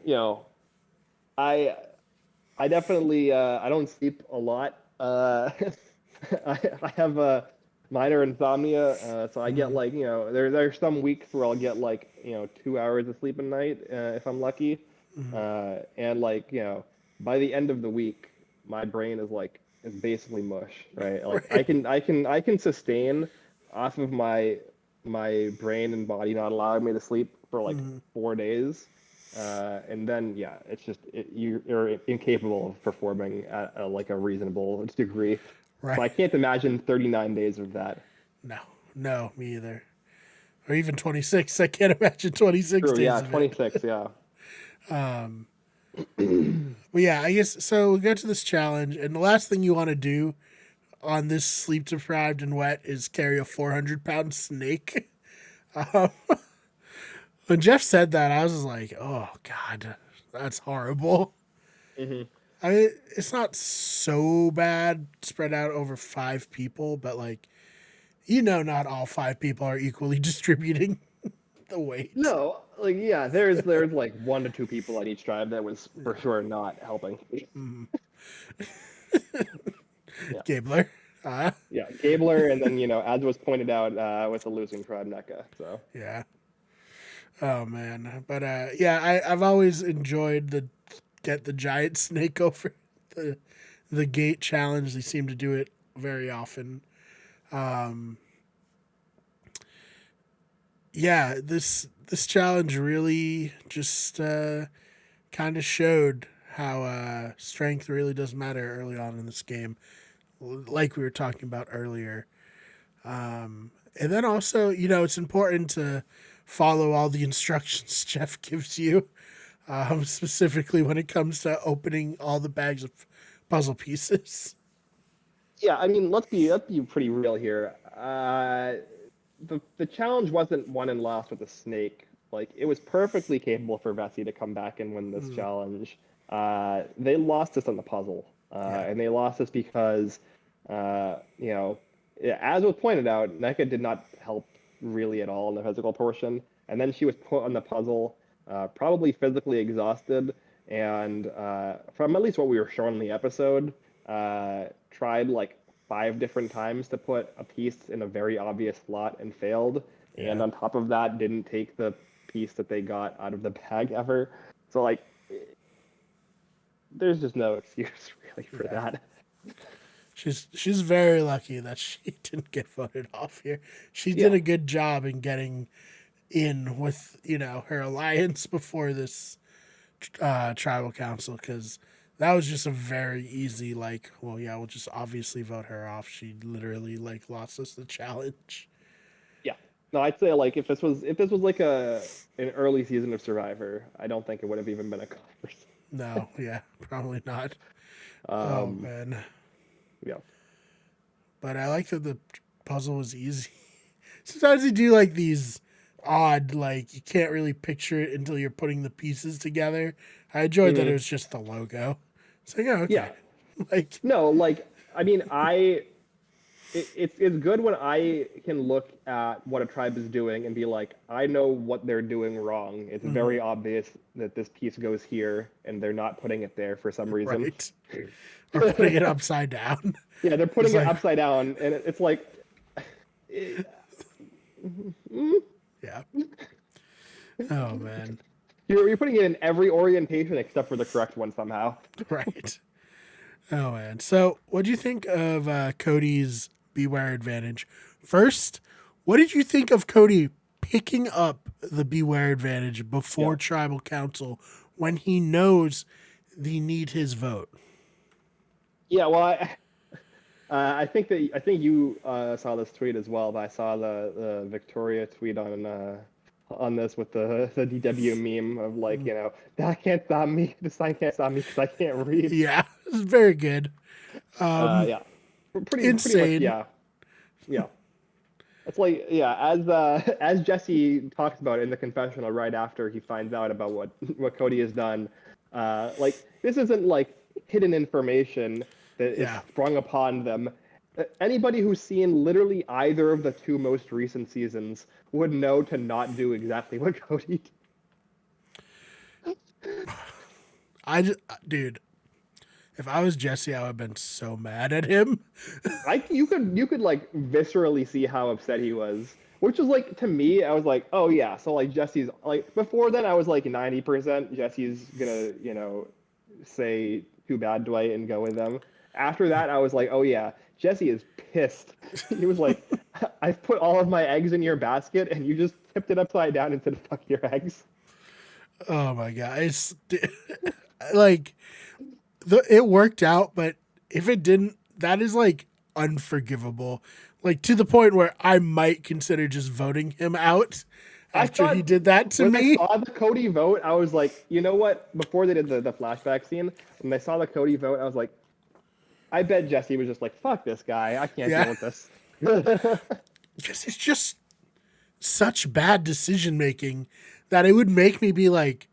I I definitely I don't sleep a lot. I have a minor insomnia, so I get Mm, like, there's some weeks where I'll get like, 2 hours of sleep a night, if I'm lucky, mm, and like, by the end of the week, my brain is basically mush, right? Like right. I can sustain off of my brain and body not allowing me to sleep for like Mm, 4 days, and then yeah, it's just you're incapable of performing at like a reasonable degree. So right. I can't imagine 39 days of that. No, no, me either. or even 26. I can't imagine 26 True, days yeah, of it. 26, yeah. But yeah, I guess so. We go to this challenge, and the last thing you want to do on this sleep deprived and wet is carry a 400-pound snake. Um, when Jeff said that, I was just like, oh, God, that's horrible. Hmm. I mean, it's not so bad spread out over 5 people, but like, not all 5 people are equally distributing the weight. No, like yeah, there's like 1 to 2 people on each tribe that was for sure not helping. Yeah, Gabler. yeah, Gabler, and then as was pointed out with the losing tribe, NECA. So Yeah. Oh man. But yeah, I've always enjoyed the get the giant snake over the the gate challenge. They seem to do it very often. Um yeah, this challenge really just kind of showed how strength really does matter early on in this game, like we were talking about earlier. And then also, it's important to follow all the instructions Jeff gives you, specifically when it comes to opening all the bags of puzzle pieces. yeah, I mean, let's be pretty real here. The challenge wasn't won and lost with a snake. Like it was perfectly capable for Vessi to come back and win this Mm, challenge. They lost this on the puzzle, yeah, and they lost this because, yeah, as was pointed out, NECA did not help really at all in the physical portion, and then she was put on the puzzle, probably physically exhausted, and from at least what we were shown in the episode, tried like 5 different times to put a piece in a very obvious slot and failed. And yeah, on top of that, didn't take the piece that they got out of the bag ever. So like, there's just no excuse really for yeah. that. She's very lucky that she didn't get voted off here. She did Yeah. a good job in getting in with her alliance before this tribal council, because that was just a very easy, like, well, yeah, we'll just obviously vote her off. She literally like lost us the challenge. Yeah. No, I'd say like if this was like an early season of Survivor, I don't think it would have even been a conversation. No, yeah, probably not. Oh Um, man, yeah. but I like that the puzzle was easy. Sometimes you do like these odd, like you can't really picture it until you're putting the pieces together. I enjoyed that it Mhm. was just the logo. It's like, oh, okay. Yeah. Like, No, like I mean, it's good when I can look at what a tribe is doing and be like, I know what they're doing wrong. It's mhm, very obvious that this piece goes here, and they're not putting it there for some reason. right. Or putting it upside down. Yeah, they're It's putting it like, upside down, and it's like, mm, yeah. Oh man. you're putting it in every orientation except for the correct one somehow. Right. Oh man. So, what do you think of Cody's Beware advantage? First, what did you think of Cody picking up the Beware advantage Yeah. before Tribal Council when he knows they need his vote? Yeah, well, I think you saw this tweet as well, but I saw the Victoria tweet on this with the DW meme of like, that can't stop me, the sign can't stop me because I can't read. Yeah, it's very good. Yeah, pretty much, Insane. yeah, yeah. It's like, yeah, as Jesse talks about in the confessional right after he finds out about what Cody has done, like this isn't like hidden information that is Yeah. sprung upon them. Anybody who's seen literally either of the 2 most recent seasons would know to not do exactly what Cody did. Dude, if I was Jesse, I would have been so mad at him. You could like viscerally see how upset he was, which was like to me, I was like, oh yeah, so like Jesse's like before then I was like 90% Jesse's gonna say too bad Dwight and go with them. After that, I was like, oh yeah, Jesse is pissed. He was like, I've put all of my eggs in your basket and you just tipped it upside down and said fuck your eggs. Oh my god, it's like it worked out, but if it didn't, that is like unforgivable. Like to the point where I might consider just voting him out after he did that to when me. I saw the Cody vote, I was like, you know what? Before they did the flashback scene, when I saw the Cody vote, I was like, I bet Jesse was just like, fuck this guy. I can't Yeah. deal with this. Because it's just such bad decision making that it would make me be like,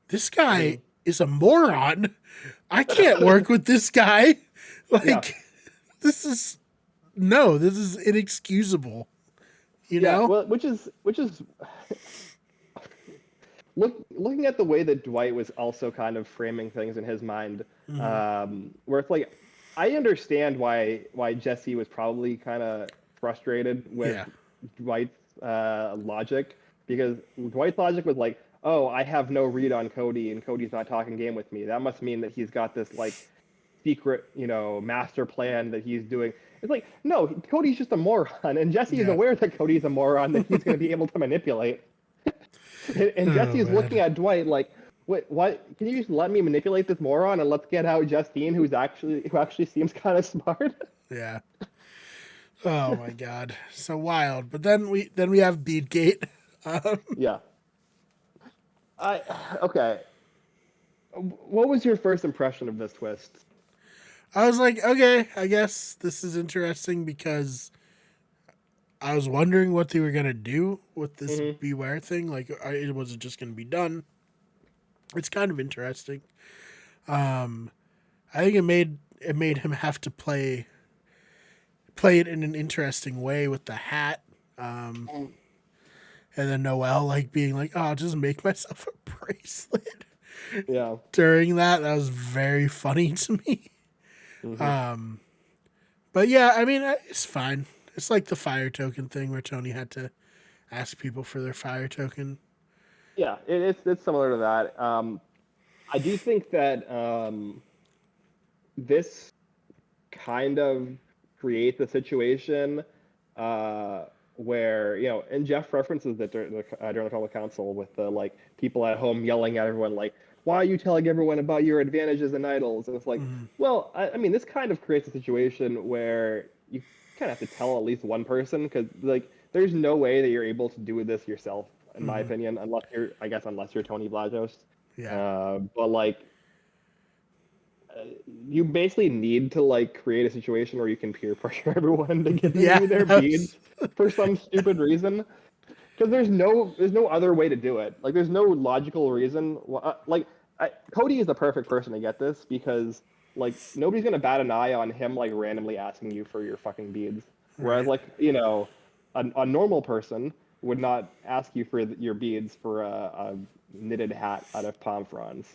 this guy is a moron. I can't work with this guy. Like, Yeah. this is inexcusable. You Yeah, know? well, which is looking at the way that Dwight was also kind of framing things in his mind, where it's like, I understand why Jesse was probably kind of frustrated with Dwight's logic, because Dwight's logic was like, oh, I have no read on Cody, and Cody's not talking game with me. That must mean that he's got this like secret, master plan that he's doing. It's like, no, Cody's just a moron, and Jesse is aware that Cody's a moron that he's going to be able to manipulate. And Jesse is looking at Dwight like, what? Can you just let me manipulate this moron and let's get out Justine, who actually seems kind of smart? Yeah. Oh my god, so wild. But then we have Beatgate. Yeah. Okay. What was your first impression of this twist? I was like, okay, I guess this is interesting because I was wondering what they were gonna do with this Beware thing. Like, was it just gonna be done? It's kind of interesting. I think it made him have to play it in an interesting way with the hat. And then Noelle like being like, "Oh, I'll just make myself a bracelet." Yeah. During that was very funny to me. But yeah, I mean, it's fine. It's like the fire token thing where Tony had to ask people for their fire token. Yeah, it's similar to that. I do think that this kind of creates a situation where, and Jeff references it during the public council with the like people at home yelling at everyone like, why are you telling everyone about your advantages and idols? And it's like, well, I mean, this kind of creates a situation where you kind of have to tell at least one person, because like there's no way that you're able to do this yourself, in my opinion, unless you're Tony Blazos. Yeah. But like, you basically need to like create a situation where you can peer pressure everyone to get them to do their beads for some stupid reason. Because there's no other way to do it. Like, there's no logical reason. Cody is the perfect person to get this, because like nobody's gonna bat an eye on him like randomly asking you for your fucking beads. Whereas like a normal person would not ask you for your beads for a knitted hat out of palm fronds.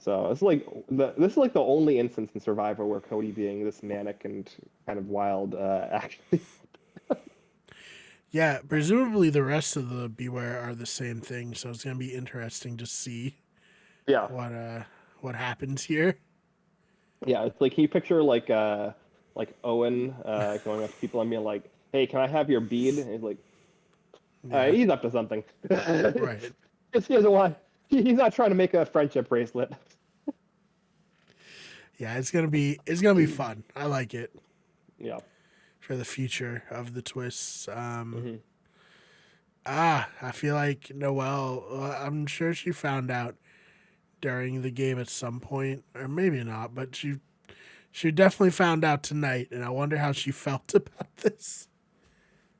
So it's like this is like the only instance in Survivor where Cody being this manic and kind of wild actually. Yeah, presumably the rest of the Beware are the same thing, so it's gonna be interesting to see. Yeah. What happens here? Yeah, it's like, can you picture like Owen going up to people and being like, "Hey, can I have your bead?" And he's like, "He's up to something." Right. He doesn't want. He's not trying to make a friendship bracelet. Yeah, it's gonna be fun. I like it. Yeah. For the future of the twists. I feel like Noelle, I'm sure she found out during the game at some point, or maybe not, but she definitely found out tonight, and I wonder how she felt about this.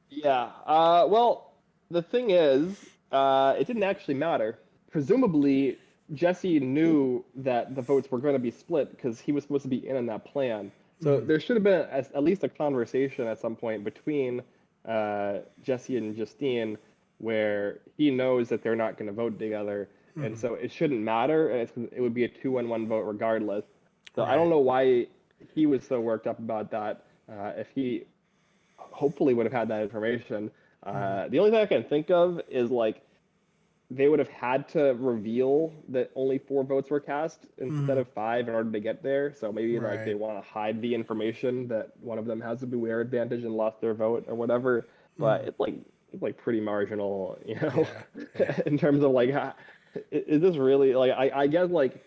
Yeah. Well, the thing is, it didn't actually matter. Presumably, Jesse knew that the votes were going to be split because he was supposed to be in on that plan. So there should have been at least a conversation at some point between Jesse and Justine where he knows that they're not going to vote together. And so it shouldn't matter. And it would be a 2-1 vote regardless. So I don't know why he was so worked up about that. If he hopefully would have had that information. The only thing I can think of is like, they would have had to reveal that only 4 votes were cast instead of 5 in order to get there. So maybe like they want to hide the information that one of them has a Beware advantage and lost their vote or whatever. But it's like pretty marginal, in terms of like, is this really like, I guess like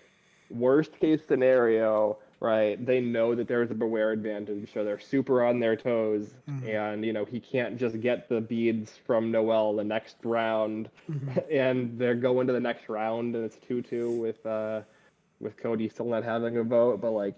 worst case scenario, right? They know that there's a beware advantage, so they're super on their toes. Mhm. And he can't just get the beads from Noel the next round, Mhm. and they're going to the next round, and it's 2-2 with Cody still not having a vote. But like,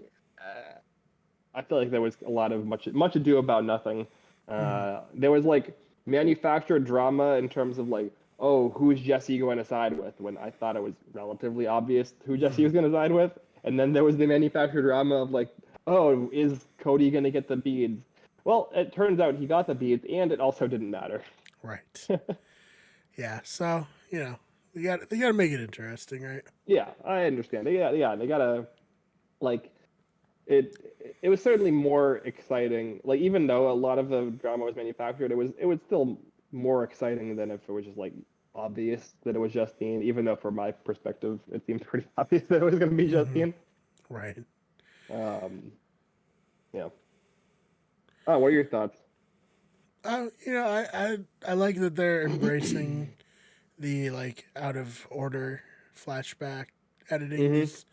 I feel like there was a lot of much ado about nothing. Mhm. There was like manufactured drama in terms of like, oh, who's Jesse going to side with? When I thought it was relatively obvious who Jesse Mhm. was going to side with, and then there was the manufactured drama of like, oh, is Cody going to get the beads? Well, it turns out he got the beads, and it also didn't matter. Right. Yeah. So they got to make it interesting, right? Yeah, I understand. They gotta like it was certainly more exciting. Like even though a lot of the drama was manufactured, it was still more exciting than if it was just like obvious that it was Justine. Even though from my perspective, it seemed pretty obvious that it was going to be Hmm. Justine. Right. Um, yeah. Oh, what are your thoughts? I like that they're embracing the like out of order flashback editing Mm-hmm. these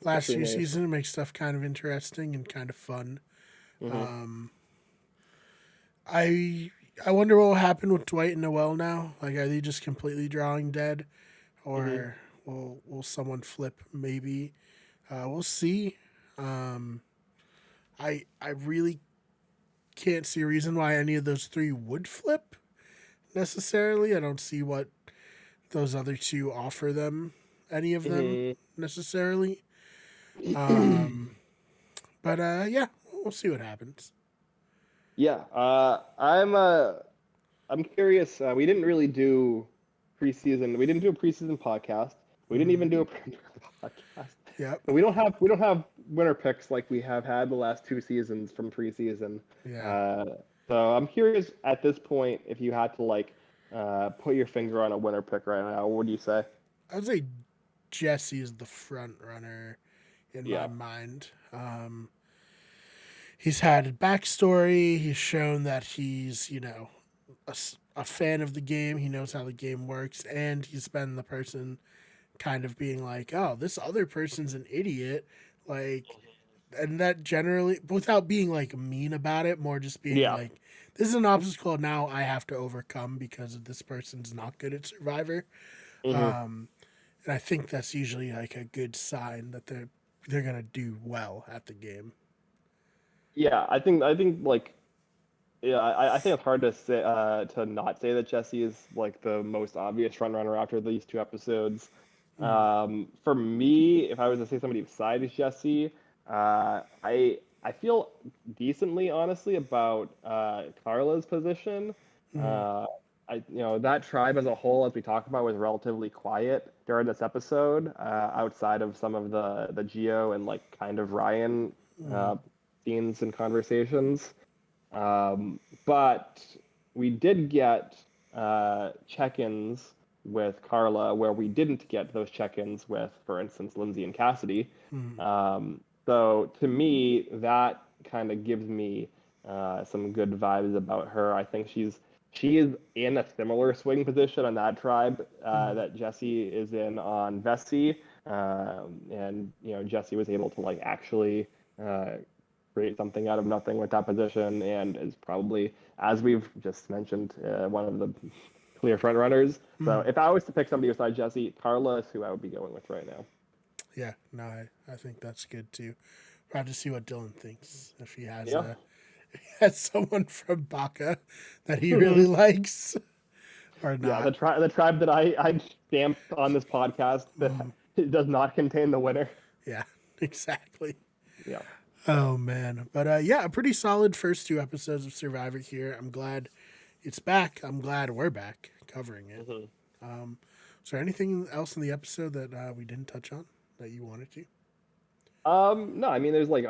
last Pretty few nice. seasons. It makes stuff kind of interesting and kind of fun. Mm-hmm. Um, I I wonder what will happen with Dwight and Noel now. Like, are they just completely drawing dead, Mm-hmm. or will someone flip? Maybe. We'll see. Um, I really can't see a reason why any of those three would flip necessarily. I don't see what those other two offer them, any of them necessarily. Mm-hmm. Um, but yeah, we'll see what happens. Yeah. I'm curious. We didn't really do preseason. We didn't do a preseason podcast. We didn't Mm, even do a premiere podcast. yep. So we don't have winner picks like we have had the last two seasons from preseason. Yeah. Uh, so I'm curious at this point if you had to like put your finger on a winner pick right now, what would you say? I would say Jesse is the front runner in my Yeah. mind. He's had a backstory. He's shown that he's, a fan of the game. He knows how the game works. And he's been the person kind of being like, oh, this other person's an idiot. Like, and that generally, without being like mean about it, more just being Yeah. like, this is an obstacle now I have to overcome because this person's not good at Survivor. Hmm. Um, and I think that's usually like a good sign that they're gonna do well at the game. Yeah. I think like yeah, I think it's hard to not say that Jesse is like the most obvious front runner after these two episodes. Mm, For me, if I was to say somebody besides Jesse, I feel decently honestly about Carla's position. mm, Uh, that tribe as a whole, as we talked about, was relatively quiet during this episode, outside of some of the Geo and like kind of Ryan mm, uh, scenes and conversations. But we did get check-ins with Carla where we didn't get those check-ins with, for instance, Lindsay and Cassidy. mm, So to me, that kind of gives me some good vibes about her. I think she is in a similar swing position on that tribe mm. that Jesse is in on Vessi. And Jesse was able to like actually uh, create something out of nothing with that position, and is probably, as we've just mentioned, one of the clear front runners. So Mm. if I was to pick somebody besides Jesse, Carla is who I would be going with right now. Yeah, no, I think that's good too. Proud to see what Dylan thinks. If he has Yeah. has someone from Baca that he really likes or Yeah, not. the tribe that I stamped on this podcast that Mm, does not contain the winner. yeah, exactly. Yeah. So. Oh man, but yeah, a pretty solid first two episodes of Survivor here. I'm glad it's back. I'm glad we're back covering it. Mhm. Um, is there anything else in the episode that we didn't touch on that you wanted to? No, I mean, there's like,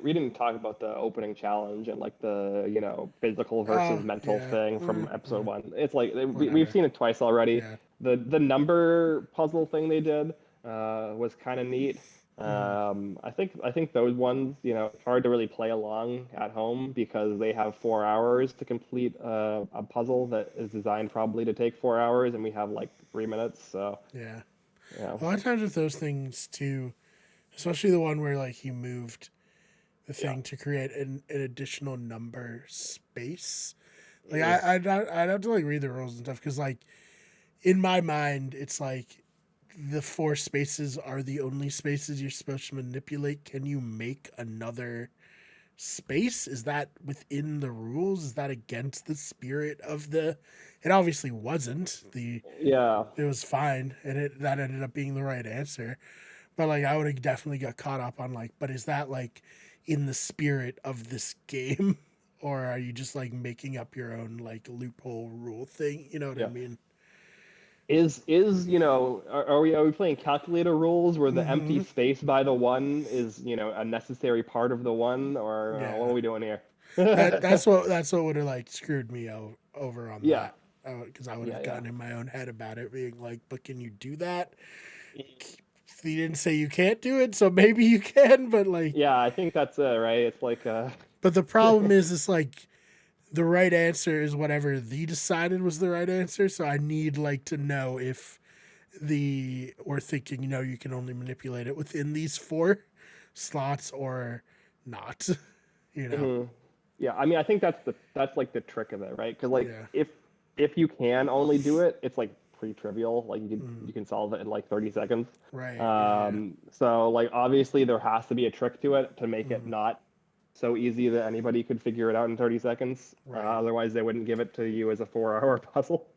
we didn't talk about the opening challenge and like the, physical versus Oh mental yeah, thing from episode one. It's like we've whatever. seen it twice already. Yeah. The number puzzle thing they did was kind of neat. Mm, I think those ones, it's hard to really play along at home because they have 4 hours to complete a puzzle that is designed probably to take 4 hours, and we have like 3 minutes. So, yeah. yeah. A lot of times with those things too, Especially the one where like he moved the thing to create an additional number space. Like I'd have to like read the rules and stuff because like in my mind it's like the 4 spaces are the only spaces you're supposed to manipulate. Can you make another space? Is that within the rules? Is that against the spirit of the? It obviously wasn't. Yeah. It was fine, and that ended up being the right answer. But like I would have definitely got caught up on like, but is that like in the spirit of this game? Or are you just like making up your own like loophole rule thing? You know what I Yeah. mean? Is are we playing calculator rules where the empty Mm-hmm. space by the one is a necessary part of the one, or what are Yeah, we doing here? that's what would have like screwed me over on Yeah, that because I would yeah, have yeah. gotten in my own head about it, being like, "But can you do that?" He didn't say you can't do it, so maybe you can. But like, Yeah, I think that's it, right? It's like but the problem is, it's like the right answer is whatever they decided was the right answer. So I need like to know if we're thinking, you can only manipulate it within these 4 slots or not. you know, mhm. Yeah, I mean, I think that's like the trick of it, right? Because like yeah, if you can only do it, it's like pretty trivial. Like mm, you can solve it in like 30 seconds. right, yeah, So like obviously there has to be a trick to it to make it mm, not so easy that anybody could figure it out in 30 seconds. right. Otherwise, they wouldn't give it to you as a 4-hour puzzle.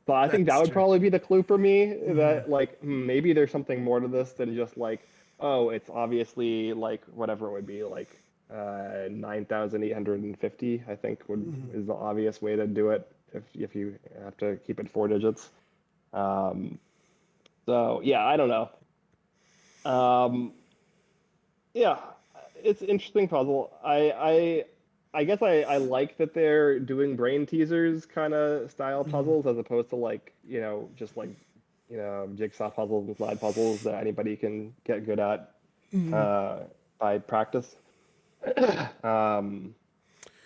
So I think that That's would true. probably be the clue for me, Mm, that like maybe there's something more to this than just like, oh, it's obviously like whatever it would be, like 9,850, I think would mm, is the obvious way to do it if you have to keep it 4 digits. Um, so yeah, I don't know. Um, yeah, it's an interesting puzzle. I guess I like that they're doing brain teasers kind of style mm, puzzles as opposed to like, just like, jigsaw puzzles and slide puzzles that anybody can get good at mm, uh, by practice. Um,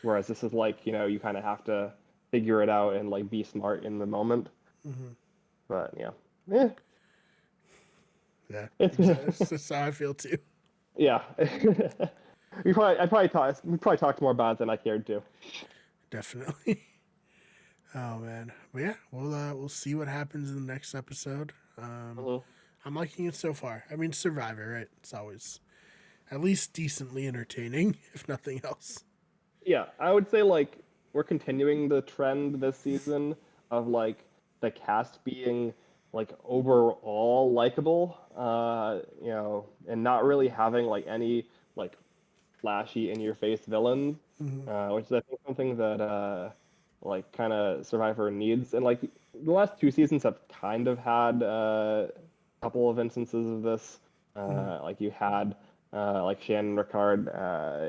Whereas this is like, you kind of have to figure it out and like be smart in the moment. mm. But yeah, yeah, Yeah, it's exactly. That's how I feel too. yeah. We probably talked more about it than I cared to. Definitely. Oh man, but yeah, we'll see what happens in the next episode. Mhm. I'm liking it so far. I mean, Survivor, right? It's always at least decently entertaining, if nothing else. Yeah, I would say like we're continuing the trend this season of like the cast being like overall likable, and not really having like any like flashy in your face villains, Mm-hmm. which is I think something that like kind of Survivor needs. And like the last 2 seasons have kind of had a couple of instances of this. Mm-hmm. Like you had like Shannon Ricard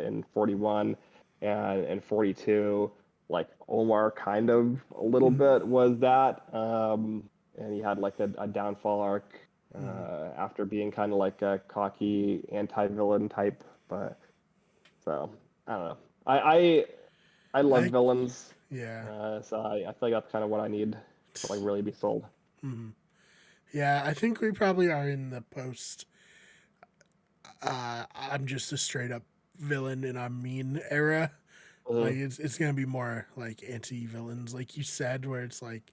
in 41 and in 42. Like Omar kind of a little Mm-hmm. bit was that. And he had like a downfall arc Mm-hmm. after being kind of like a cocky anti-villain type. But so I don't know. I love I villains, yeah. so I feel like that's kind of what I need to like really be sold. Mm-hmm. Yeah, I think we probably are in the post. I'm just a straight up villain and I'm mean era. Like Mhm. it's gonna be more like anti villains, like you said, where it's like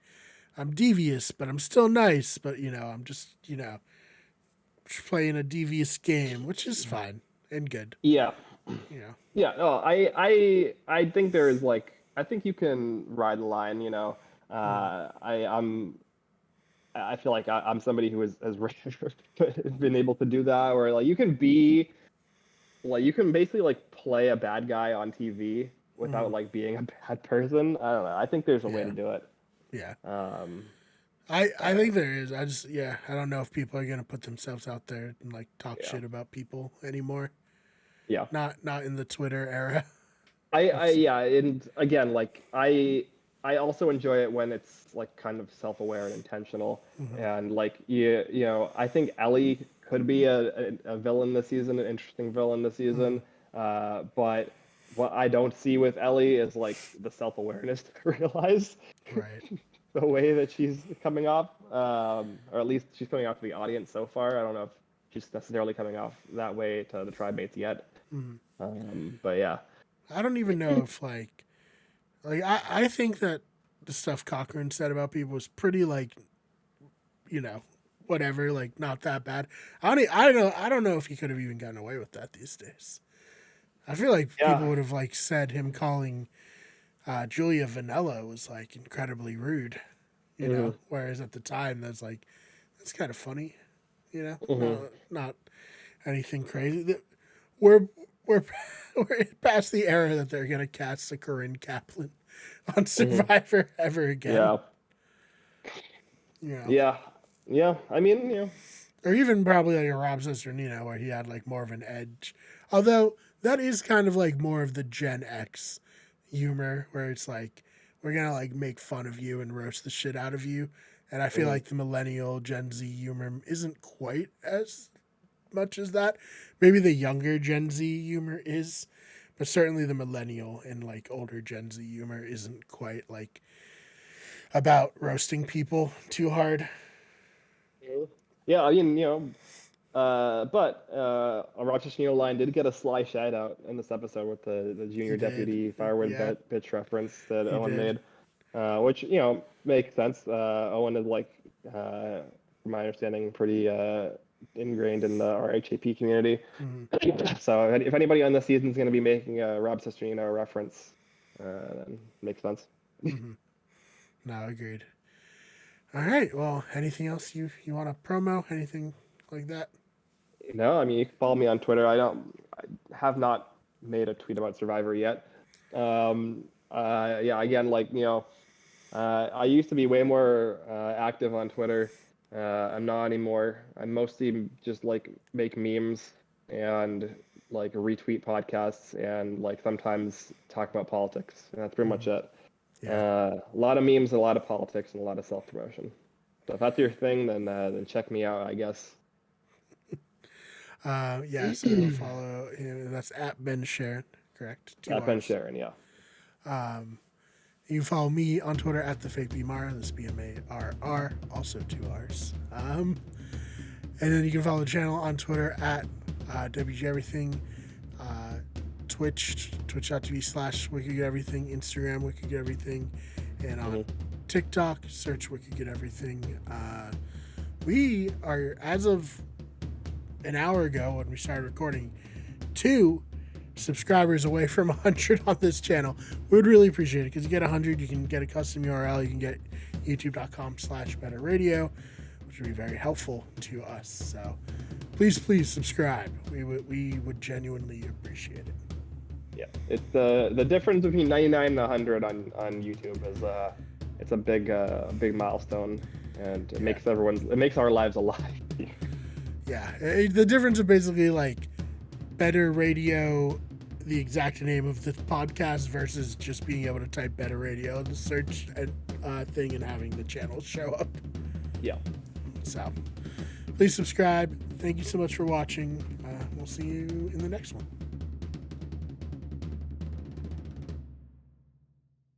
I'm devious, but I'm still nice. But I'm just playing a devious game, which is fine and good. Yeah, You know. yeah. No, I think there is like I think you can ride the line. Mm-hmm. I feel like I'm somebody who has been able to do that, where like you can be like you can basically like play a bad guy on TV Mm-hmm. without like being a bad person. I don't know. I think there's a way to Yeah. do it. Yeah. Um, I but think there is. I don't know if people are gonna put themselves out there and like talk yeah, shit about people anymore. yeah. Not in the Twitter era. That's Yeah, and again, like I also enjoy it when it's like kind of self-aware and intentional, mm-hmm. and like I think Ellie could be a villain this season, an interesting villain this Mm-hmm. season. But what I don't see with Ellie is like the self-awareness to realize Right. the way that she's coming off, or at least she's coming off to the audience so far. I don't know if she's necessarily coming off that way to the tribe mates yet. But yeah. I don't even know if I think that the stuff Cochran said about people was pretty whatever, not that bad. I don't know if he could have even gotten away with that these days. I feel like people would have said him calling Julia Vanilla was incredibly rude, you know. Whereas at the time, that's kind of funny, you know, not anything crazy. We're past the era that they're gonna cast a Corinne Kaplan on Survivor ever again. Yeah. I mean, or even probably a Rob Cesternino where he had more of an edge. Although that is kind of more of the Gen X humor where it's we're gonna make fun of you and roast the shit out of you. And I feel like the millennial Gen Z humor isn't quite as much as that. Maybe the younger Gen Z humor is, but certainly the millennial and older Gen Z humor isn't quite about roasting people too hard. Yeah, I mean, but a Rochester Neal line did get a sly shout out in this episode with the junior deputy firewood bitch reference that Owen made, which makes sense. Owen is from my understanding, pretty ingrained in our HAP community. So if anybody on this season is going to be making a Rob Cesternino reference, then makes sense. No, agreed. All right. Well, anything else you want to promo? Anything like that? No, I mean, you can follow me on Twitter. I have not made a tweet about Survivor yet. Again, I used to be way more active on Twitter. I'm not anymore. I mostly just make memes and retweet podcasts and sometimes talk about politics. And that's pretty much it. Yeah. A lot of memes, a lot of politics, and a lot of self-promotion. So if that's your thing, then check me out, I guess. So follow him. That's at Ben Sharon, correct? At Ben Sharon, yeah. You can follow me on Twitter at TheFakeBMara. That's BMARR, also 2 R's. And then you can follow the channel on Twitter at WG Everything, twitch.tv/WickedGetEverything, Instagram WickedGetEverything, and on TikTok, search WickedGetEverything. We are, as of an hour ago when we started recording, 2 subscribers away from 100 on this channel. We would really appreciate it because you get 100, you can get a custom URL, you can get youtube.com/betterradio, which would be very helpful to us. So please subscribe. We would genuinely appreciate it. Yeah, it's the difference between 99 and 100 on YouTube is it's a big milestone, and it makes our lives alive. Yeah, the difference is basically Better Radio, the exact name of the podcast, versus just being able to type Better Radio in the search thing and having the channel show up. Yeah. So please subscribe. Thank you so much for watching. We'll see you in the next one.